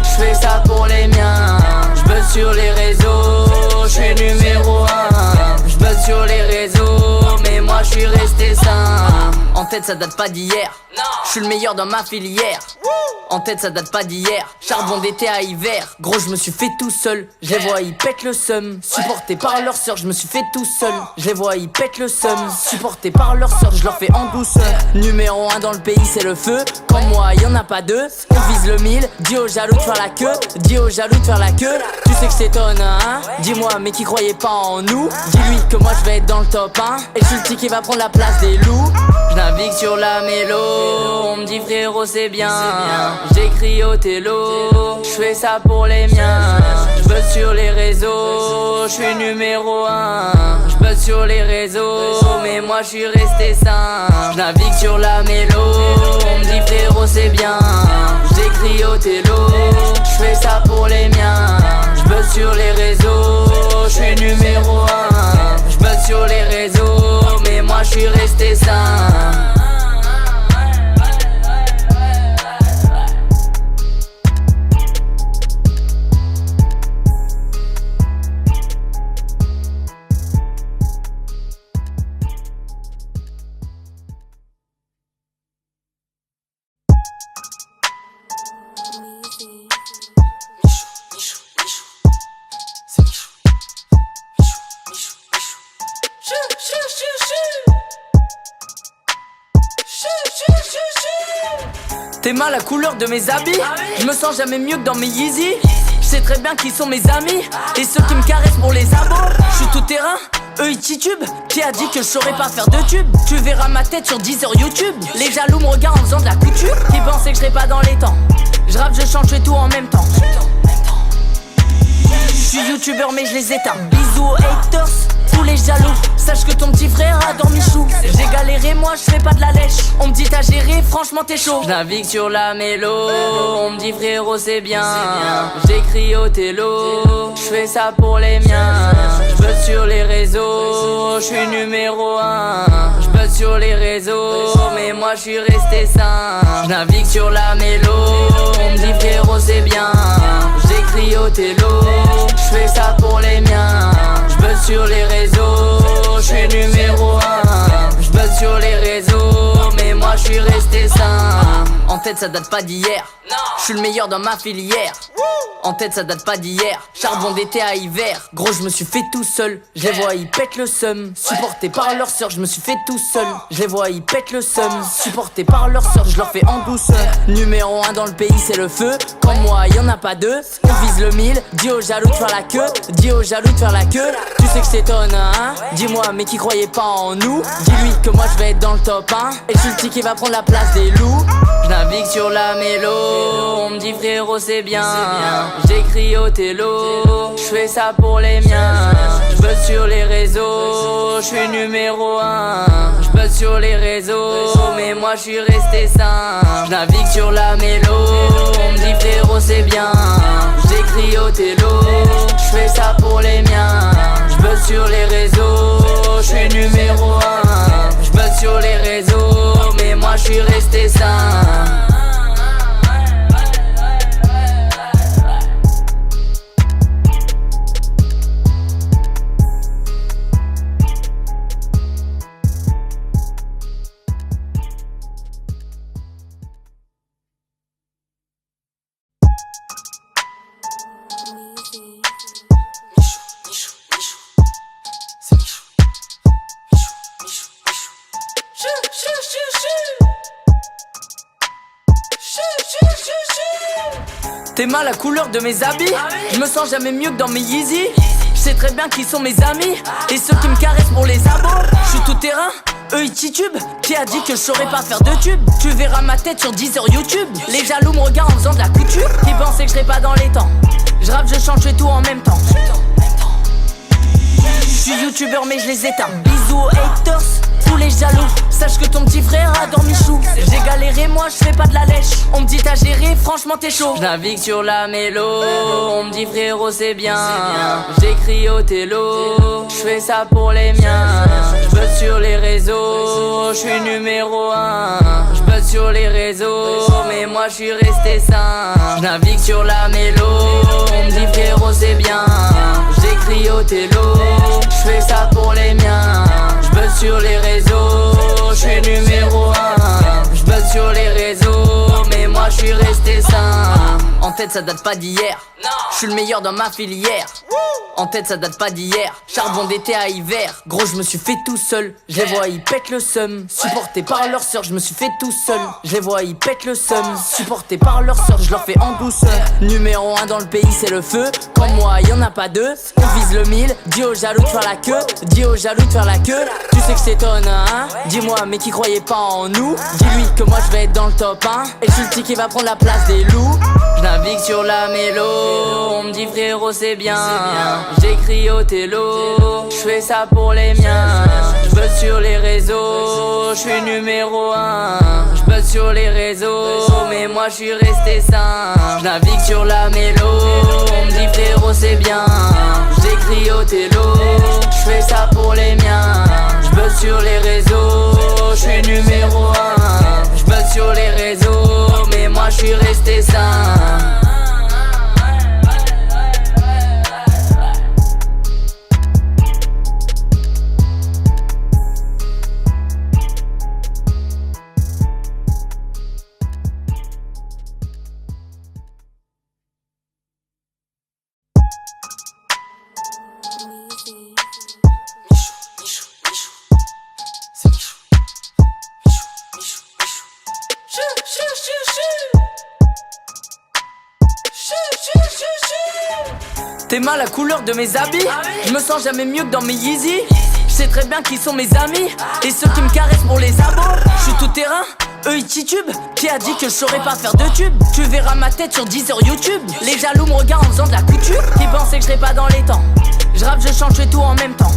je fais ça pour les miens. Je buzz sur les réseaux, je suis numéro 1. Je buzz sur les réseaux, mais moi je suis resté sain. En tête ça date pas d'hier, je suis le meilleur dans ma filière. En tête ça date pas d'hier, charbon d'été à hiver. Gros je me suis fait tout seul, je les vois ils pètent le seum. Supporté par leur sœur, je me suis fait tout seul. Je les vois ils pètent le seum. Supporté par leur sœur, je leur fais en douceur. Numéro 1 dans le pays c'est le feu. Comme moi y'en a pas deux. On vise le 1000, dis aux jaloux de faire la queue. Dis aux jaloux de faire la queue. Tu sais que je t'étonne hein. Dis-moi mais qui croyait pas en nous. Dis-lui que moi je vais être dans le top 1. Et je suis le petit qui va prendre la place des loups. Je navigue sur la mélo, on me dit frérot c'est bien. J'écris au télo, je fais ça pour les miens. Je buzz sur les réseaux, je suis numéro 1. Je buzz sur les réseaux, mais moi je suis resté sain. Je navigue sur la mélo, on me dit frérot c'est bien. J'écris au télo, je fais ça pour les miens. Je buzz sur les réseaux, je suis numéro 1. Je buzz sur les réseaux, mais moi je suis resté sain. T'es mal la couleur de mes habits. Je me sens jamais mieux que dans mes Yeezy. Je sais très bien qui sont mes amis et ceux qui me caressent pour les abos. Je suis tout terrain, eux ils titubent. Qui a dit que je saurais pas faire de tube? Tu verras ma tête sur 10 heures YouTube. Les jaloux me regardent en faisant de la couture. Qui pensaient que je serais pas dans les temps? Je rappe, je chante, je fais tout en même temps. Je suis youtubeur mais je les éteins. Bisous aux haters, tous les jaloux. Sache que ton petit frère adore Michou. J'ai galéré, moi je fais pas de la lèche. On me dit t'as géré, franchement t'es chaud. Je navigue sur la mélo, on me dit frérot c'est bien. J'écris au télo, je fais ça pour les miens. Je buzz sur les réseaux, je suis numéro 1. Je buzz sur les réseaux, mais moi je suis resté sain. Je navigue sur la mélo, on me dit frérot c'est bien. J'écris au télo, je fais ça pour les miens. Je buzz sur les réseaux, je suis numéro 1. Je buzz sur les réseaux, mais moi je suis resté sain. En tête ça date pas d'hier, je suis le meilleur dans ma filière. En tête ça date pas d'hier, charbon d'été à hiver. Gros je me suis fait tout seul, je les vois ils pètent le seum. Supporté par leur sœur, je me suis fait tout seul. Je les vois ils pètent le seum. Supporté par leur sœur, je leur fais en douceur. Numéro 1 dans le pays c'est le feu. Comme moi y'en a pas deux. On vise le 1000, dis aux jaloux de faire la queue. Dis aux jaloux de faire la queue. Tu sais que je t'étonne hein. Dis-moi mais qui croyait pas en nous. Dis-lui que moi je vais être dans le top 1. Et je suis le petit qui va prendre la place des loups. Je navigue sur la mélo, on me dit frérot c'est bien. J'écris au télo, je fais ça pour les miens. Je buzz sur les réseaux, je suis numéro 1. Je buzz sur les réseaux, mais moi je suis resté sain. Je navigue sur la mélo, on me dit frérot c'est bien. J'écris au télo, je fais ça pour les miens. Je buzz sur les réseaux, je suis numéro 1. Je buzz sur les réseaux, mais moi je suis resté sain. Chou, chou, chou, chou. T'aimes la couleur de mes habits, je me sens jamais mieux que dans mes Yeezy. Je sais très bien qui sont mes amis et ceux qui me caressent pour les abos. Je suis tout terrain, eux ils titubent. Qui a dit que je saurais pas faire de tube? Tu verras ma tête sur 10 heures YouTube. Les jaloux me regardent en faisant de la couture. Qui pensaient que je serais pas dans les temps? Je rappe, je chante, je fais tout en même temps. Je suis youtubeur mais je les éteins. Bisous aux haters, tous les jaloux. Sache que ton petit frère a dormi chou. J'ai galéré, moi je fais pas de la lèche. On me dit t'as géré, franchement t'es chaud. Je navigue sur la mélo, on me dit frérot c'est bien. J'écris au télo, je fais ça pour les miens. Je buzz sur les réseaux, je suis numéro 1. Je buzz sur les réseaux, mais moi je suis resté sain. Je navigue sur la mélo, on me dit frérot c'est bien. J'écris au télo, je fais ça pour les miens. Je buzz sur les réseaux, je suis numéro 1. Je buzz sur les réseaux, mais moi je suis resté sain. En tête ça date pas d'hier, je suis le meilleur dans ma filière. En tête ça date pas d'hier, charbon d'été à hiver. Gros je me suis fait tout seul, je les vois ils pètent le seum. Supporté par leur sœur, je me suis fait tout seul. Je les vois ils pètent le seum. Supporté par leur sœur, je leur fais en douceur. Numéro 1 dans le pays c'est le feu. Comme moi y'en a pas deux, on vise le 1000. Dis aux jaloux de faire la queue, dis aux jaloux de faire la queue. Tu sais que c'est ton hein? Dis-moi mais qui croyait pas en nous. Dis-lui que moi je vais être dans le top 1. Et je suis le petit qui va prendre la place des loups. Je navigue sur la mélo, on me dit frérot c'est bien. J'écris au télo, je fais ça pour les miens. Je buzz sur les réseaux, je suis numéro 1. Je buzz sur les réseaux, mais moi je suis resté sain. Je navigue sur la mélo, on me dit frérot c'est bien. J'écris au télo, je fais ça pour les miens. Je buzz sur les réseaux, je suis numéro 1. Je buzz sur les réseaux, mais moi je suis resté sain. T'aimes la couleur de mes habits, je me sens jamais mieux que dans mes Yeezy. Je sais très bien qui sont mes amis et ceux qui me caressent pour les abos. Je suis tout terrain, eux ils titubent. Qui a dit que je saurais pas faire de tube? Tu verras ma tête sur 10 heures YouTube. Les jaloux me regardent en faisant de la couture. Qui pensaient que je serais pas dans les temps? Je rappe, je chante, je fais tout en même temps.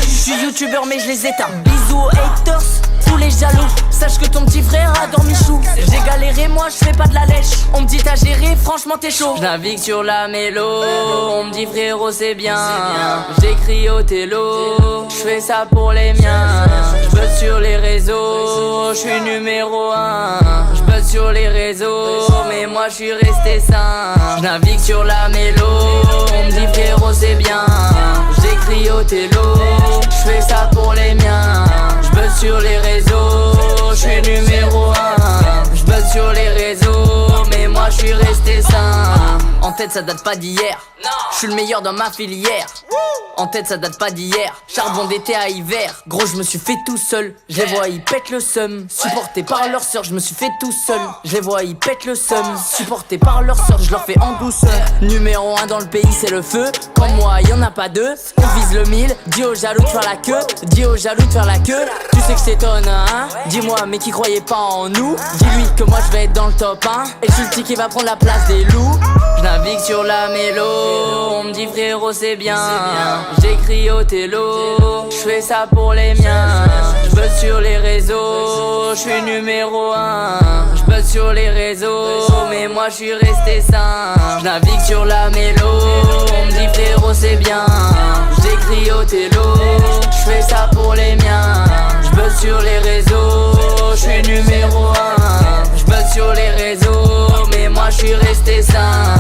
Je suis youtubeur mais je les éteins. Bisous aux haters, tous les jaloux. Sache que ton petit frère a dormi chou. J'ai galéré, moi je fais pas de la lèche. On me dit t'as géré, franchement t'es chaud. Je navigue sur la mélo, on me dit frérot c'est bien. J'écris au télo, je fais ça pour les miens. Je buzz sur les réseaux, je suis numéro 1. Je buzz sur les réseaux, mais moi je suis resté sain. Je navigue sur la mélo, on me dit frérot c'est bien. J'écris au télo, je fais ça pour les miens. Je buzz sur les réseaux, je suis numéro 1. Je buzz sur les réseaux, mais moi je suis resté sain. En tête ça date pas d'hier, je suis le meilleur dans ma filière. En tête ça date pas d'hier, charbon d'été à hiver. Gros je me suis fait tout seul, je les vois ils pètent le seum. Supporté par leur sœur, je me suis fait tout seul. Je les vois ils pètent le seum. Supporté par leur sœur, je leur fais en douceur. Numéro 1 dans le pays c'est le feu. Comme moi y'en a pas deux, on vise le 1000. Dis aux jaloux de faire la queue, dis aux jaloux de faire la queue. Tu sais que c'est ton hein? Dis-moi mais qui croyait pas en nous. Dis-lui que moi je vais être dans le top 1. Et je suis le petit qui va prendre la place des loups. Je navigue sur la mélo, on me dit frérot c'est bien. J'écris au télo, je fais ça pour les miens. Je buzz sur les réseaux, je suis numéro 1. Je buzz sur les réseaux, mais moi je suis resté sain. Je navigue sur la mélo, on me dit frérot c'est bien. J'écris au télo, je fais ça pour les miens. Je buzz sur les réseaux, je suis numéro 1. Je buzz sur les réseaux, mais moi je suis resté sain.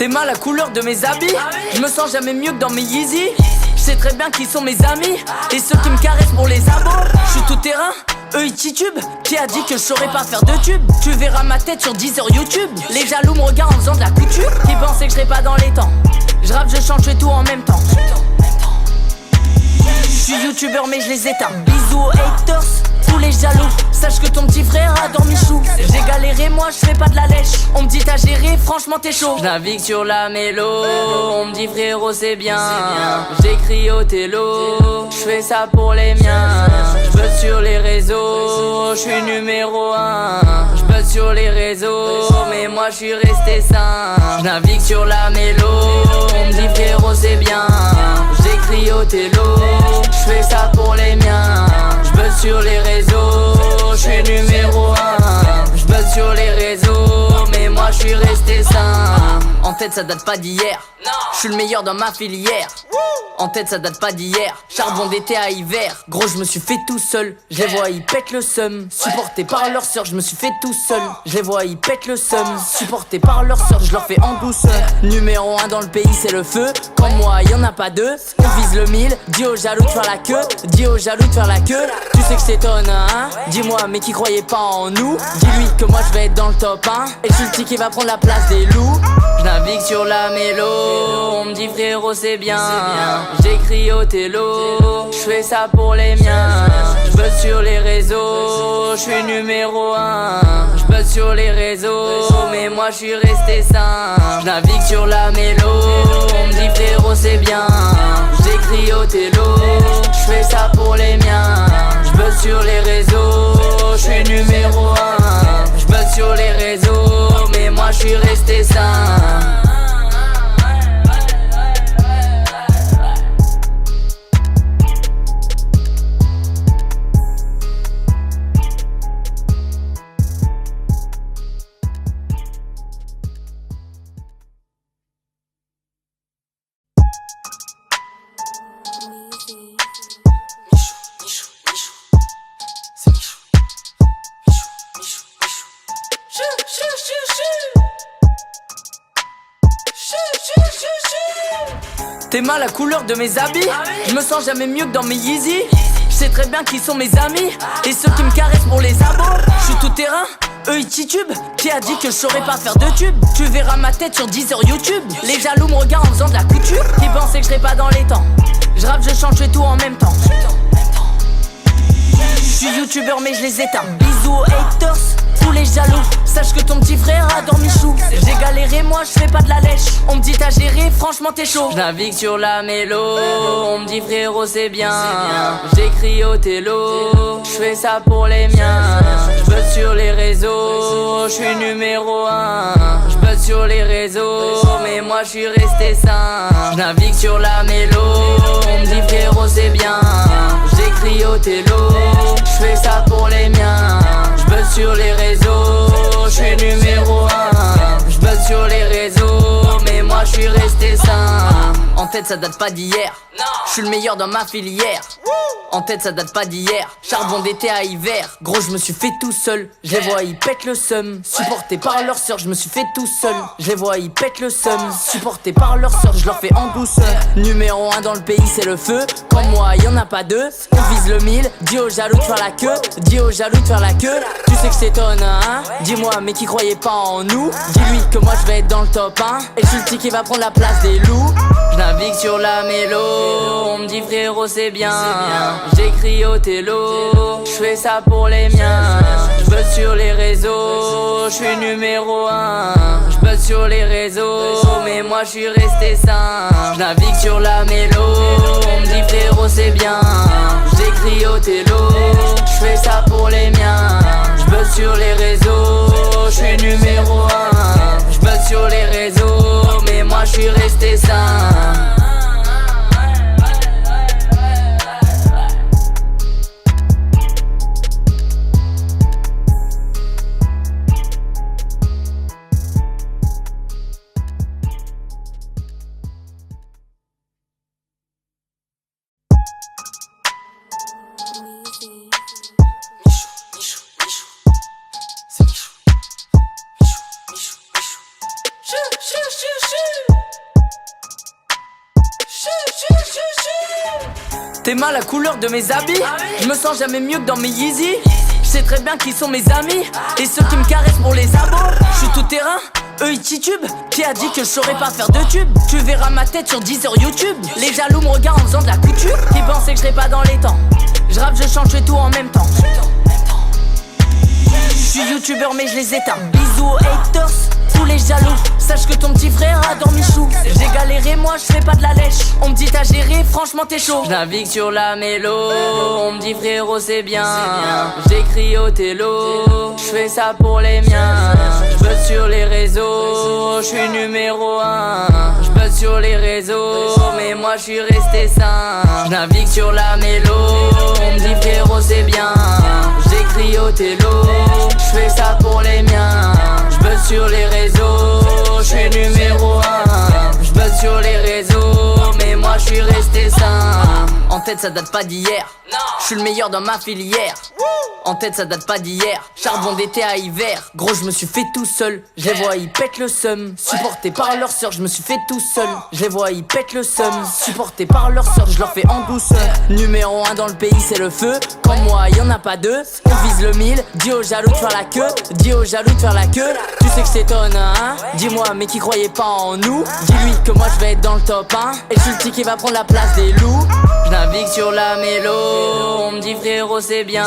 T'es mal la couleur de mes habits. Je me sens jamais mieux que dans mes Yeezy. Je sais très bien qui sont mes amis et ceux qui me caressent pour les abos. Je suis tout terrain, eux ils titubent. Qui a dit que je saurais pas faire de tube? Tu verras ma tête sur 10 heures YouTube. Les jaloux me regardent en faisant de la couture. Qui pensaient que je serais pas dans les temps. Je rappe, je chante, je fais tout en même temps. Je suis youtubeur mais je les éteins. Bisous aux haters, tous les jaloux. Sache que ton petit frère a dormi chou. J'ai galéré, moi je fais pas de la lèche. On me dit t'as géré, franchement t'es chaud. Je navigue sur la mélo, on me dit frérot c'est bien. J'écris au télo, je fais ça pour les miens. Je buzz sur les réseaux, je suis numéro 1. Je buzz sur les réseaux, mais moi je suis resté sain. Je navigue sur la mélo, on me dit frérot c'est bien. J'écris au télo, je fais ça pour les miens. Je buzz sur les réseaux, je suis numéro 1. Je buzz sur les réseaux, mais moi je suis resté sain. En tête ça date pas d'hier, je suis le meilleur dans ma filière. En tête ça date pas d'hier, charbon d'été à hiver. Gros je me suis fait tout seul, je les vois ils pètent le seum. Supporté par leur sœur, je me suis fait tout seul. Je les vois ils pètent le seum. Supporté par leur sœur, je leur fais en douceur. Numéro 1 dans le pays c'est le feu. Comme moi y'en a pas deux, on vise le 1000. Dis aux jaloux de faire la queue, dis aux jaloux de faire la queue. Tu sais que c'est tonne hein. Dis-moi mais qui croyait pas en nous. Dis-lui que moi je vais être dans le top 1. Et je suis le petit qui va prendre la place des loups. Je navigue sur la mélo, on me dit frérot c'est bien. J'écris au télo, je fais ça pour les miens. Je buzz sur les réseaux, je suis numéro 1. Je buzz sur les réseaux, mais moi je suis resté sain. Je navigue sur la mélo, on me dit frérot c'est bien. J'écris au télo, je fais ça pour les miens. Je buzz sur les réseaux, je suis numéro 1. Je buzz sur les réseaux, mais moi je suis resté sain. T'es mal la couleur de mes habits. Je me sens jamais mieux que dans mes Yeezy. Je sais très bien qui sont mes amis et ceux qui me caressent pour les abos. Je suis tout terrain, eux ils titubent. Qui a dit que je saurais pas faire de tube? Tu verras ma tête sur 10 heures YouTube. Les jaloux me regardent en faisant de la couture. Qui pensaient que je serais pas dans les temps. Je rappe, je chante, je fais tout en même temps. Je suis youtubeur mais je les éteins. Bisous aux haters, tous les jaloux. Sache que ton petit frère a dormi chou. J'ai galéré, moi je fais pas de la lèche. On me dit t'as géré, franchement t'es chaud. Je navigue sur la mélo, on me dit frérot c'est bien. J'écris au télo, je fais ça pour les miens. Je buzz sur les réseaux, je suis numéro 1. Je buzz sur les réseaux, mais moi je suis resté sain. Je navigue sur la mélo, on me dit frérot c'est bien. J'écris au télo, je fais ça pour les miens. Je buzz sur les réseaux, je suis numéro 1. Je buzz sur les réseaux, mais moi je suis resté sain. En tête ça date pas d'hier, je suis le meilleur dans ma filière. En tête ça date pas d'hier, charbon d'été à hiver. Gros je me suis fait tout seul, je les vois ils pètent le seum. Supporté par leur sœur, je me suis fait tout seul. Je les vois ils pètent le seum. Supporté par leur sœur, je leur fais en douceur. Numéro 1 dans le pays c'est le feu. Comme moi y'en a pas deux, on vise le 1000. Dis aux jaloux de faire la queue, dis aux jaloux de faire la queue. Tu sais que c'est tonne hein. Dis-moi mais qui croyait pas en nous. Dis-lui que moi je vais être dans le top 1. Et je suis le petit qui va prendre la place des loups. Je navigue sur la mélo, on me dit frérot c'est bien. J'écris au télo, je fais ça pour les miens. Je buzz sur les réseaux, je suis numéro 1. Je buzz sur les réseaux, mais moi je suis resté sain. Je navigue sur la mélo, on me dit frérot c'est bien. J'écris au télo, je fais ça pour les miens. Je buzz sur les réseaux, je suis numéro 1. Je buzz sur les réseaux, mais moi je suis resté sain. Chou, chou, chou, chou. T'es mal la couleur de mes habits. Je me sens jamais mieux que dans mes Yeezy. Je sais très bien qui sont mes amis et ceux qui me caressent pour les abos. Je suis tout terrain, eux ils titubent. Qui a dit que je saurais pas faire de tube? Tu verras ma tête sur 10 heures YouTube. Les jaloux me regardent en faisant de la couture. Qui pensaient que je serais pas dans les temps. Je rappe, je chante, je fais tout en même temps. Je suis youtubeur mais je les éteins. Bisous aux haters, tous les jaloux. Sache que ton petit frère adore Michou. J'ai galéré, moi je fais pas de la lèche. On me dit t'as géré, franchement t'es chaud. Je navigue sur la mélo, on me dit frérot c'est bien. J'écris au télo, je fais ça pour les miens. Je buzz sur les réseaux, je suis numéro 1. Je buzz sur les réseaux, mais moi je suis resté sain. Je navigue sur la mélo, on me dit frérot c'est bien. J'écris au télo, je fais ça pour les miens. Je buzz sur les réseaux, je suis numéro 1. Je buzz sur les réseaux, mais moi je suis resté sain. En tête ça date pas d'hier, je suis le meilleur dans ma filière. En tête ça date pas d'hier, charbon d'été à hiver. Gros je me suis fait tout seul, je les vois ils pètent le seum. Supporté par leur sœur, je me suis fait tout seul. Je les vois ils pètent le seum. Supporté par leur sœur, je leur fais en douceur. Numéro 1 dans le pays c'est le feu. Comme moi y'en a pas deux. On vise le 1000, dis aux jaloux de faire la queue. Dis aux jaloux de faire la queue. Tu sais que je t'étonne hein. Dis-moi mais qui croyait pas en nous. Dis-lui que moi je vais être dans le top 1. Et je suis le petit qui va prendre la place des loups. Je navigue sur la mélo, on me dit frérot c'est bien.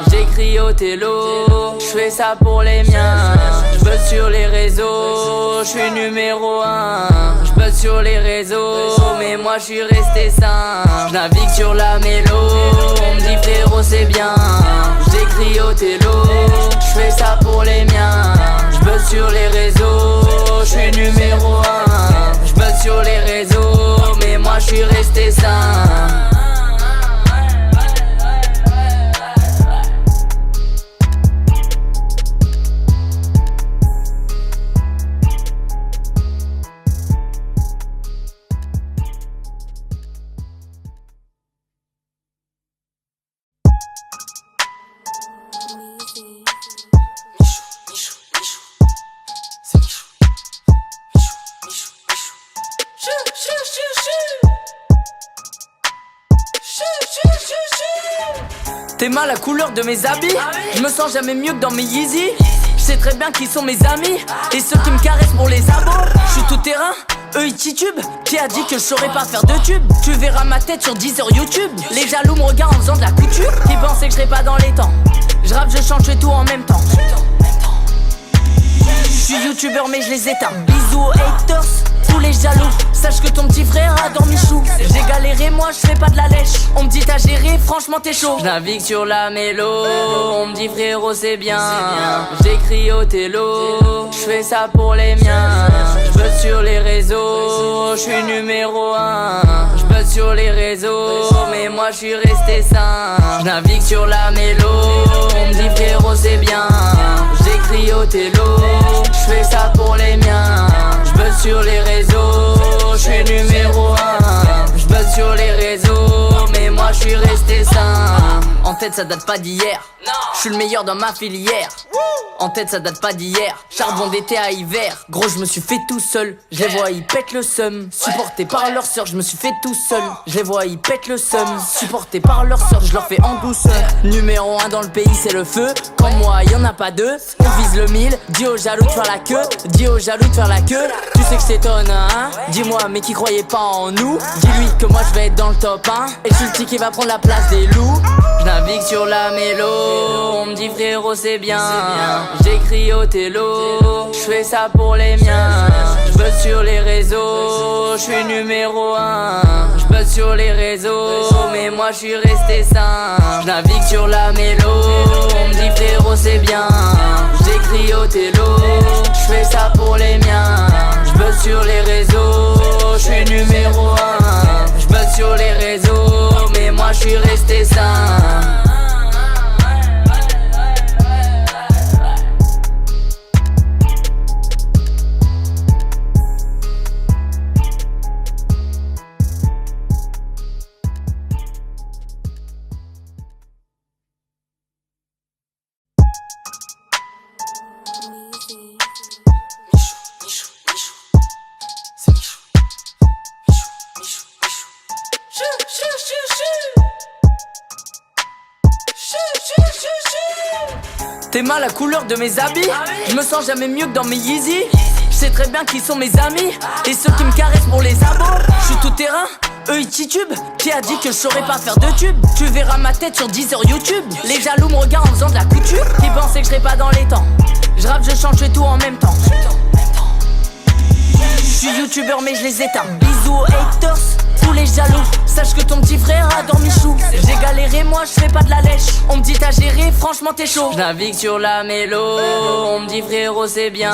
J'écris au télo, je fais ça pour les miens. Je buzz sur les réseaux, je suis numéro 1. Je buzz sur les réseaux, mais moi je suis resté sain. Je navigue sur la mélo, on me dit frérot c'est bien. J'écris au télo, je fais ça pour les miens. Je buzz sur les réseaux, je suis numéro 1. Je buzz sur les réseaux, mais moi je suis resté sain. T'es mal la couleur de mes habits. Je me sens jamais mieux que dans mes Yeezy. Je sais très bien qui sont mes amis et ceux qui me caressent pour les abos. Je suis tout terrain, eux ils titubent. Qui a dit que je saurais pas faire de tube? Tu verras ma tête sur 10 heures YouTube. Les jaloux me regardent en faisant de la couture. Qui pensaient que je serais pas dans les temps. Je rappe, je chante, je fais tout en même temps. Je suis youtubeur mais je les éteins. Bisous aux haters, tous les jaloux. Sache que ton petit frère adore Michou. J'ai galéré, moi je fais pas de la lèche. On me dit t'as géré, franchement t'es chaud. Je navigue sur la mélo, on me dit frérot c'est bien. J'écris au télo, je fais ça pour les miens. Je buzz sur les réseaux, je suis numéro 1. Je buzz sur les réseaux, mais moi je suis resté sain. Je navigue sur la mélo, on me dit frérot c'est bien. J'écris au télo, je fais ça pour les miens. Je buzz sur les réseaux, je suis numéro 1. Je buzz sur les réseaux, mais moi je suis resté sain. En tête ça date pas d'hier, je suis le meilleur dans ma filière. En tête ça date pas d'hier, charbon d'été à hiver. Gros je me suis fait tout seul, je les vois ils pètent le seum. Supporté par leur sœur, je me suis fait tout seul. Je les vois ils pètent le seum. Supporté par leur sœur, je leur fais en douceur. Numéro 1 dans le pays c'est le feu. Comme moi y'en a pas deux. On vise le 1000, dis aux jaloux de faire la queue. Dis aux jaloux de faire la queue. Tu sais que je t'étonne hein. Dis-moi mais qui croyait pas en nous. Dis-lui que moi je vais être dans le top 1. Et je suis le petit qui va prendre la place des loups. Je navigue sur la mélo, on me dit frérot c'est bien. J'écris au télo, je fais ça pour les miens. Je buzz sur les réseaux, je suis numéro 1. Je buzz sur les réseaux, mais moi je suis resté sain. Je navigue sur la mélo, on me dit frérot c'est bien. J'écris au télo, je fais ça pour les miens. Je buzz sur les réseaux, je suis numéro 1. Je buzz sur les réseaux, mais moi je suis resté sain. Chou, chou, chou, chou. T'aimes la couleur de mes habits, je me sens jamais mieux que dans mes Yeezy. Je sais très bien qui sont mes amis et ceux qui me caressent pour les abos. Je suis tout terrain, eux ils titubent. Qui a dit que je saurais pas faire de tube? Tu verras ma tête sur 10 heures YouTube. Les jaloux me regardent en faisant de la couture. Qui pensaient que je serais pas dans les temps? Je rappe, je chante, je fais tout en même temps. Je suis youtubeur mais je les éteins. Bisous aux haters, tous les jaloux. Sache que ton petit frère a dormi chou. J'ai galéré, moi je fais pas de la lèche. On me dit t'as géré, franchement t'es chaud. Je navigue sur la mélo, on me dit frérot c'est bien.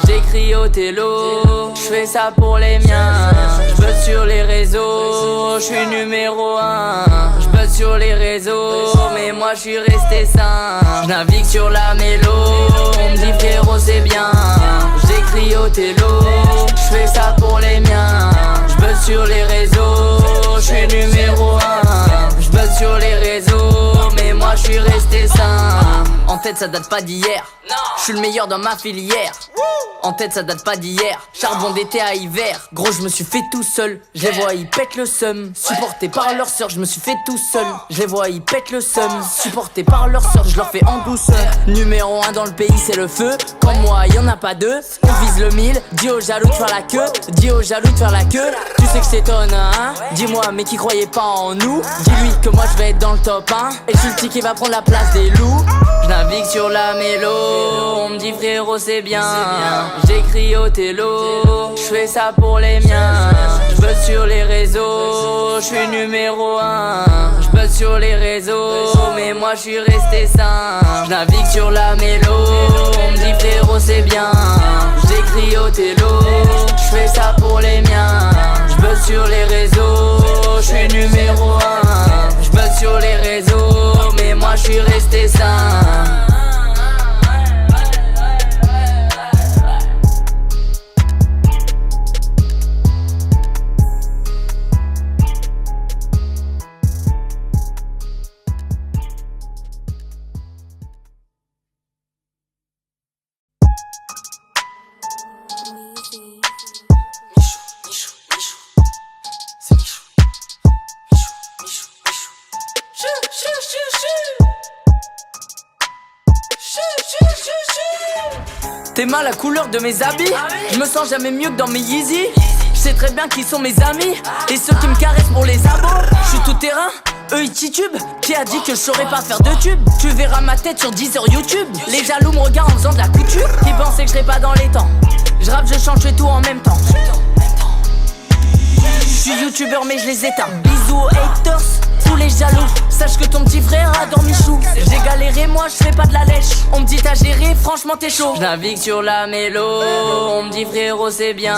J'écris au télo, je fais ça pour les miens. Je buzz sur les réseaux, je suis numéro 1. Je buzz sur les réseaux, mais moi je suis resté sain. Je navigue sur la mélo, on me dit frérot c'est bien. J'écris au télo, je fais ça pour les miens. Je buzz sur les réseaux, je suis numéro 1. Je buzz sur les réseaux, mais moi je suis resté sain. En tête ça date pas d'hier, je suis le meilleur dans ma filière. En tête ça date pas d'hier, charbon d'été à hiver. Gros je me suis fait tout seul, je les vois ils pètent le seum. Supporté par leur sœur, je me suis fait tout seul. Je les vois ils pètent le seum. Supporté par leur sœur, je leur fais en douceur. Numéro 1 dans le pays c'est le feu. Comme moi y'en a pas deux, on vise le 1000. Dis aux jaloux de faire la queue, dis aux jaloux de faire la queue. Tu sais que c'est ton hein. Dis-moi mais qui croyait pas en nous. Dis-lui que moi je vais être dans le top 1. Et je suis le petit qui va prendre la place des loups. Je navigue sur la mélo, on me dit frérot c'est bien. J'écris au télo, je fais ça pour les miens. Je buzz sur les réseaux, je suis numéro 1. Je buzz sur les réseaux, mais moi je suis resté sain. Je navigue sur la mélo, on me dit frérot c'est bien. J'écris au télo, je fais ça pour les miens. Je buzz sur les réseaux, je suis numéro 1. Je buzz sur les réseaux, mais moi je suis resté sain. T'aimes la couleur de mes habits, je me sens jamais mieux que dans mes Yeezy. Je sais très bien qui sont mes amis et ceux qui me caressent pour les abos. Je suis tout terrain, eux ils titubent. Qui a dit que je saurais pas faire de tube? Tu verras ma tête sur 10 heures YouTube. Les jaloux me regardent en faisant de la couture. Qui pensaient que je serais pas dans les temps? Je rappe, je chante, je fais tout en même temps. Je suis youtubeur mais je les éteins. Bisous aux haters, tous les jaloux. Sache que ton petit frère a dormi chou. J'ai galéré, moi je fais pas de la lèche. On me dit t'as géré, franchement t'es chaud. Je navigue sur la mélo, on me dit frérot c'est bien.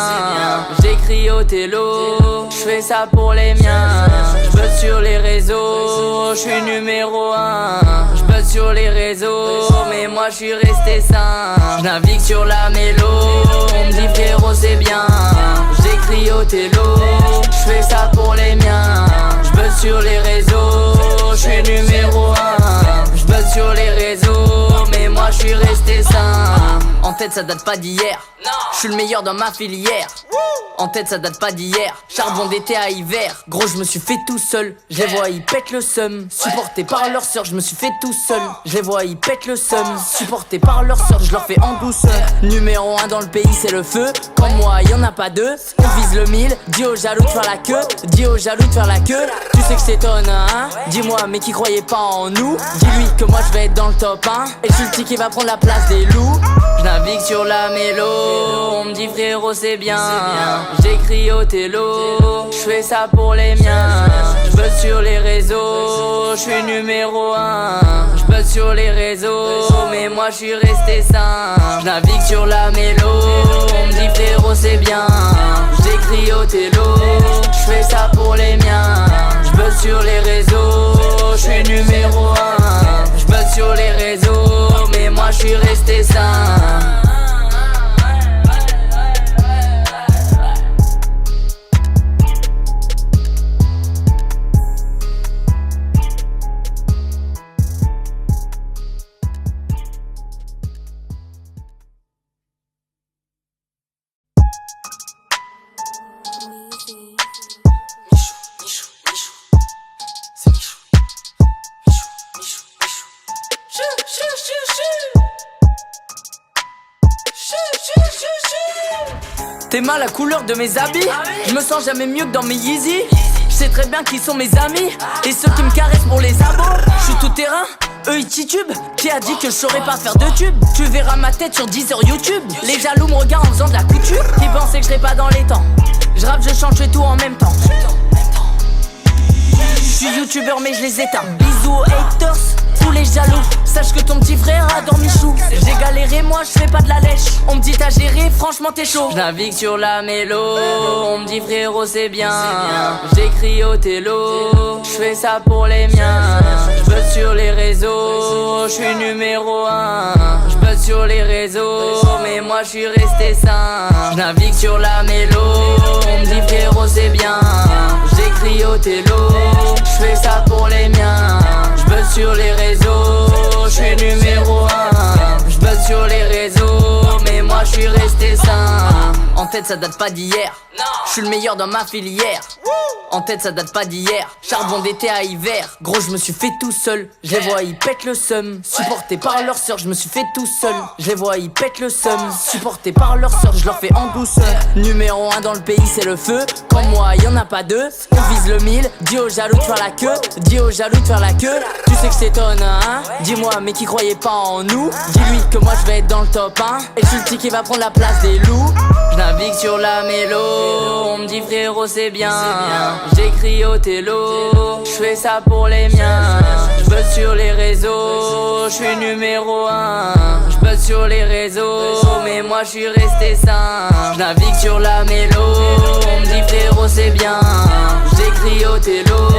J'écris au télo, je fais ça pour les miens. Je buzz sur les réseaux, je suis numéro 1. Je buzz sur les réseaux, mais moi je suis resté sain. Je navigue sur la mélo, on me dit frérot c'est bien. J'écris au télo, je fais ça pour les miens. Je buzz sur les réseaux, je suis numéro 1. Je buzz sur les réseaux, mais moi je suis resté sain. En tête ça date pas d'hier, je suis le meilleur dans ma filière. En tête ça date pas d'hier, charbon d'été à hiver. Gros je me suis fait tout seul, je les vois ils pètent le seum. Supporté par leur sœur, je me suis fait tout seul. Je les vois ils pètent le seum. Supporté par leur sœur, je leur fais en douceur. Numéro 1 dans le pays c'est le feu. Comme moi y'en a pas deux, on vise le 1000. Dis aux jaloux de faire la queue, dis aux jaloux de faire la queue. Tu sais que c'est ton hein. Dis-moi mais qui croyait pas en nous. Dis-lui que moi je vais être dans le top 1. Et je suis le petit qui va prendre la place des loups. Je navigue sur la mélo, on me dit frérot c'est bien. J'écris au télo, je fais ça pour les miens. Je buzz sur les réseaux, je suis numéro 1. Je buzz sur les réseaux, mais moi je suis resté sain. Je navigue sur la mélo, on me dit frérot c'est bien. J'écris au télo, je fais ça pour les miens. Je buzz sur les réseaux, je suis numéro 1. Je buzz sur les réseaux, mais moi je suis resté sain. T'es mal la couleur de mes habits. Je me sens jamais mieux que dans mes Yeezy. Je sais très bien qui sont mes amis et ceux qui me caressent pour les abos. Je suis tout terrain, eux ils titubent. Qui a dit que je saurais pas faire de tube? Tu verras ma tête sur 10 heures YouTube. Les jaloux me regardent en faisant de la couture. Qui pensaient que je serais pas dans les temps. Je rappe, je chante, je fais tout en même temps. Je suis youtubeur mais je les éteins. Bisous aux haters, tous les jaloux. Sache que ton petit frère a dormi chou. J'ai galéré, moi je fais pas de la lèche. On me dit t'as géré, franchement t'es chaud. Je navigue sur la mélo. On me dit frérot c'est bien. J'écris au télo. Je fais ça pour les miens. Je buzz sur les réseaux. Je suis numéro 1. Je buzz sur les réseaux. Mais moi je suis resté sain. Je navigue sur la mélo. On me dit frérot c'est bien. J'écris au télo. Je fais ça pour les miens. Je buzz sur les réseaux. Je suis numéro 1. Je buzz sur les réseaux. Mais moi je suis resté sain. En tête ça date pas d'hier. Je suis le meilleur dans ma filière. En tête ça date pas d'hier. Charbon d'été à hiver. Gros je me suis fait tout seul. Je les vois ils pètent le seum. Supportés par leur sœur je me suis fait tout seul. Je les vois ils pètent le seum. Supportés par leur sœur je leur fais en douceur. Numéro 1 dans le pays c'est le feu. Comme moi y'en a pas deux. On vise le 1000. Dis aux jaloux de faire la queue. Dis aux jaloux de faire la queue. Tu sais que c'est ton hein. Dis-moi mais qui croyait pas en nous. Dis-lui que moi je vais être dans le top 1. Et je suis le petit qui va prendre la place des loups. Je navigue sur la mélo. On me dit frérot c'est bien. J'écris au télo. Je fais ça pour les miens. Je buzz sur les réseaux. Je suis numéro 1. Je buzz sur les réseaux. Mais moi je suis resté sain. Je navigue sur la mélo. On me dit frérot c'est bien. J'écris au télo.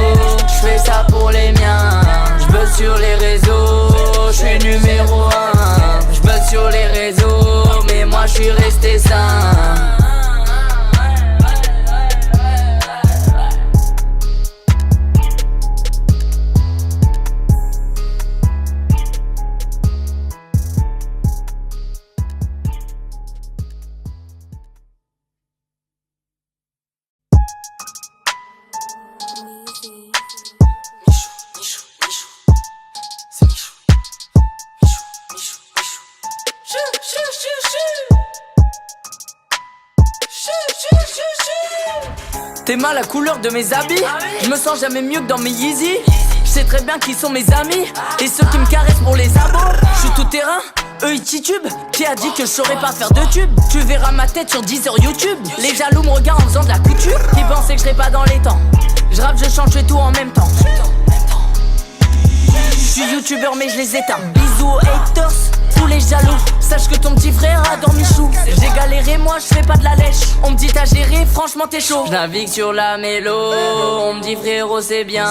Je fais ça pour les miens. Je buzz sur les réseaux. Je suis numéro 1. Je buzz sur les réseaux. Mais moi je suis resté sain. T'es mal la couleur de mes habits. Je me sens jamais mieux que dans mes Yeezy. Je sais très bien qui sont mes amis et ceux qui me caressent pour les abos. Je suis tout terrain, eux ils titubent. Qui a dit que je saurais pas faire de tube? Tu verras ma tête sur 10 heures YouTube. Les jaloux me regardent en faisant de la couture. Qui pensaient que je serais pas dans les temps. Je rappe, je chante, je fais tout en même temps. Je suis youtubeur mais je les éteins. Bisous aux haters, tous les jaloux. Sache que ton petit frère a dormi chou. J'ai galéré, moi je fais pas de la lèche. On me dit t'as géré, franchement t'es chaud. Je navigue sur la mélo. On me dit frérot c'est bien.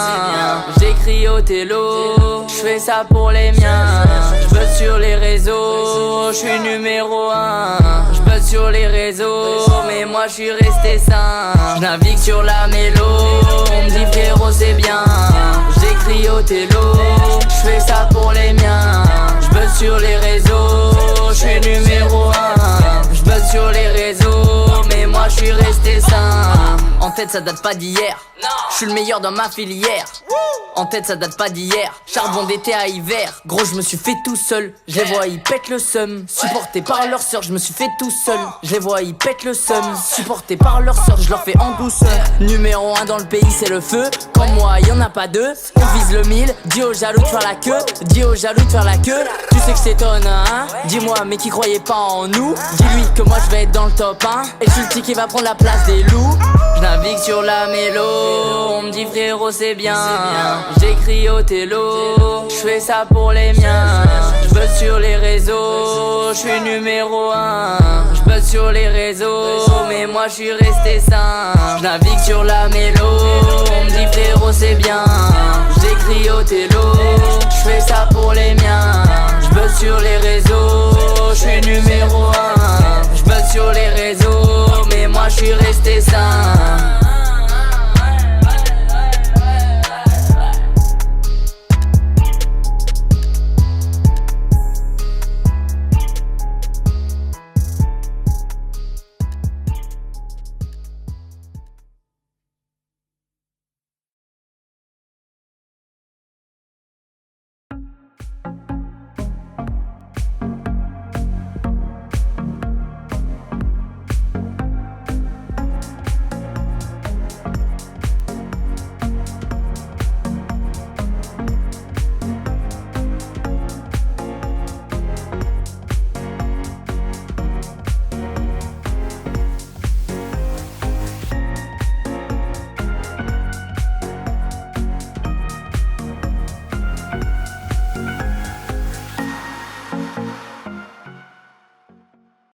J'écris au télo. Je fais ça pour les miens. Je buzz sur les réseaux. Je suis numéro 1. Je buzz sur les réseaux. Mais moi je suis resté sain. Je navigue sur la mélo. On me dit frérot c'est bien. J'écris au télo. Je fais ça pour les miens. Je buzz sur les réseaux. Je suis numéro 1. Je buzz sur les réseaux. Mais moi je suis resté sain. En tête ça date pas d'hier. Je suis le meilleur dans ma filière. En tête ça date pas d'hier. Charbon d'été à hiver. Gros je me suis fait tout seul. Je les vois ils pètent le seum. Supportés par leur sœur je me suis fait tout seul. Je les vois ils pètent le seum. Supportés par leur sœur je leur fais en douceur. Numéro 1 dans le pays c'est le feu. Comme moi y'en a pas deux. On vise le 1000. Dis aux jaloux de faire la queue. Dis aux jaloux de faire la queue. Tu sais que c'est ton hein. Dis-moi mais qui croyait pas en nous. Dis-lui que moi je vais être dans le top 1. Et je suis le petit qui va prendre la place des loups. Je navigue sur la mélo. On me dit frérot c'est bien. J'écris au télo. Je fais ça pour les miens. Je buzz sur les réseaux. Je suis numéro 1. Je buzz sur les réseaux. Mais moi je suis resté sain. Je navigue sur la mélo. On me dit frérot c'est bien. J'écris au télo. Je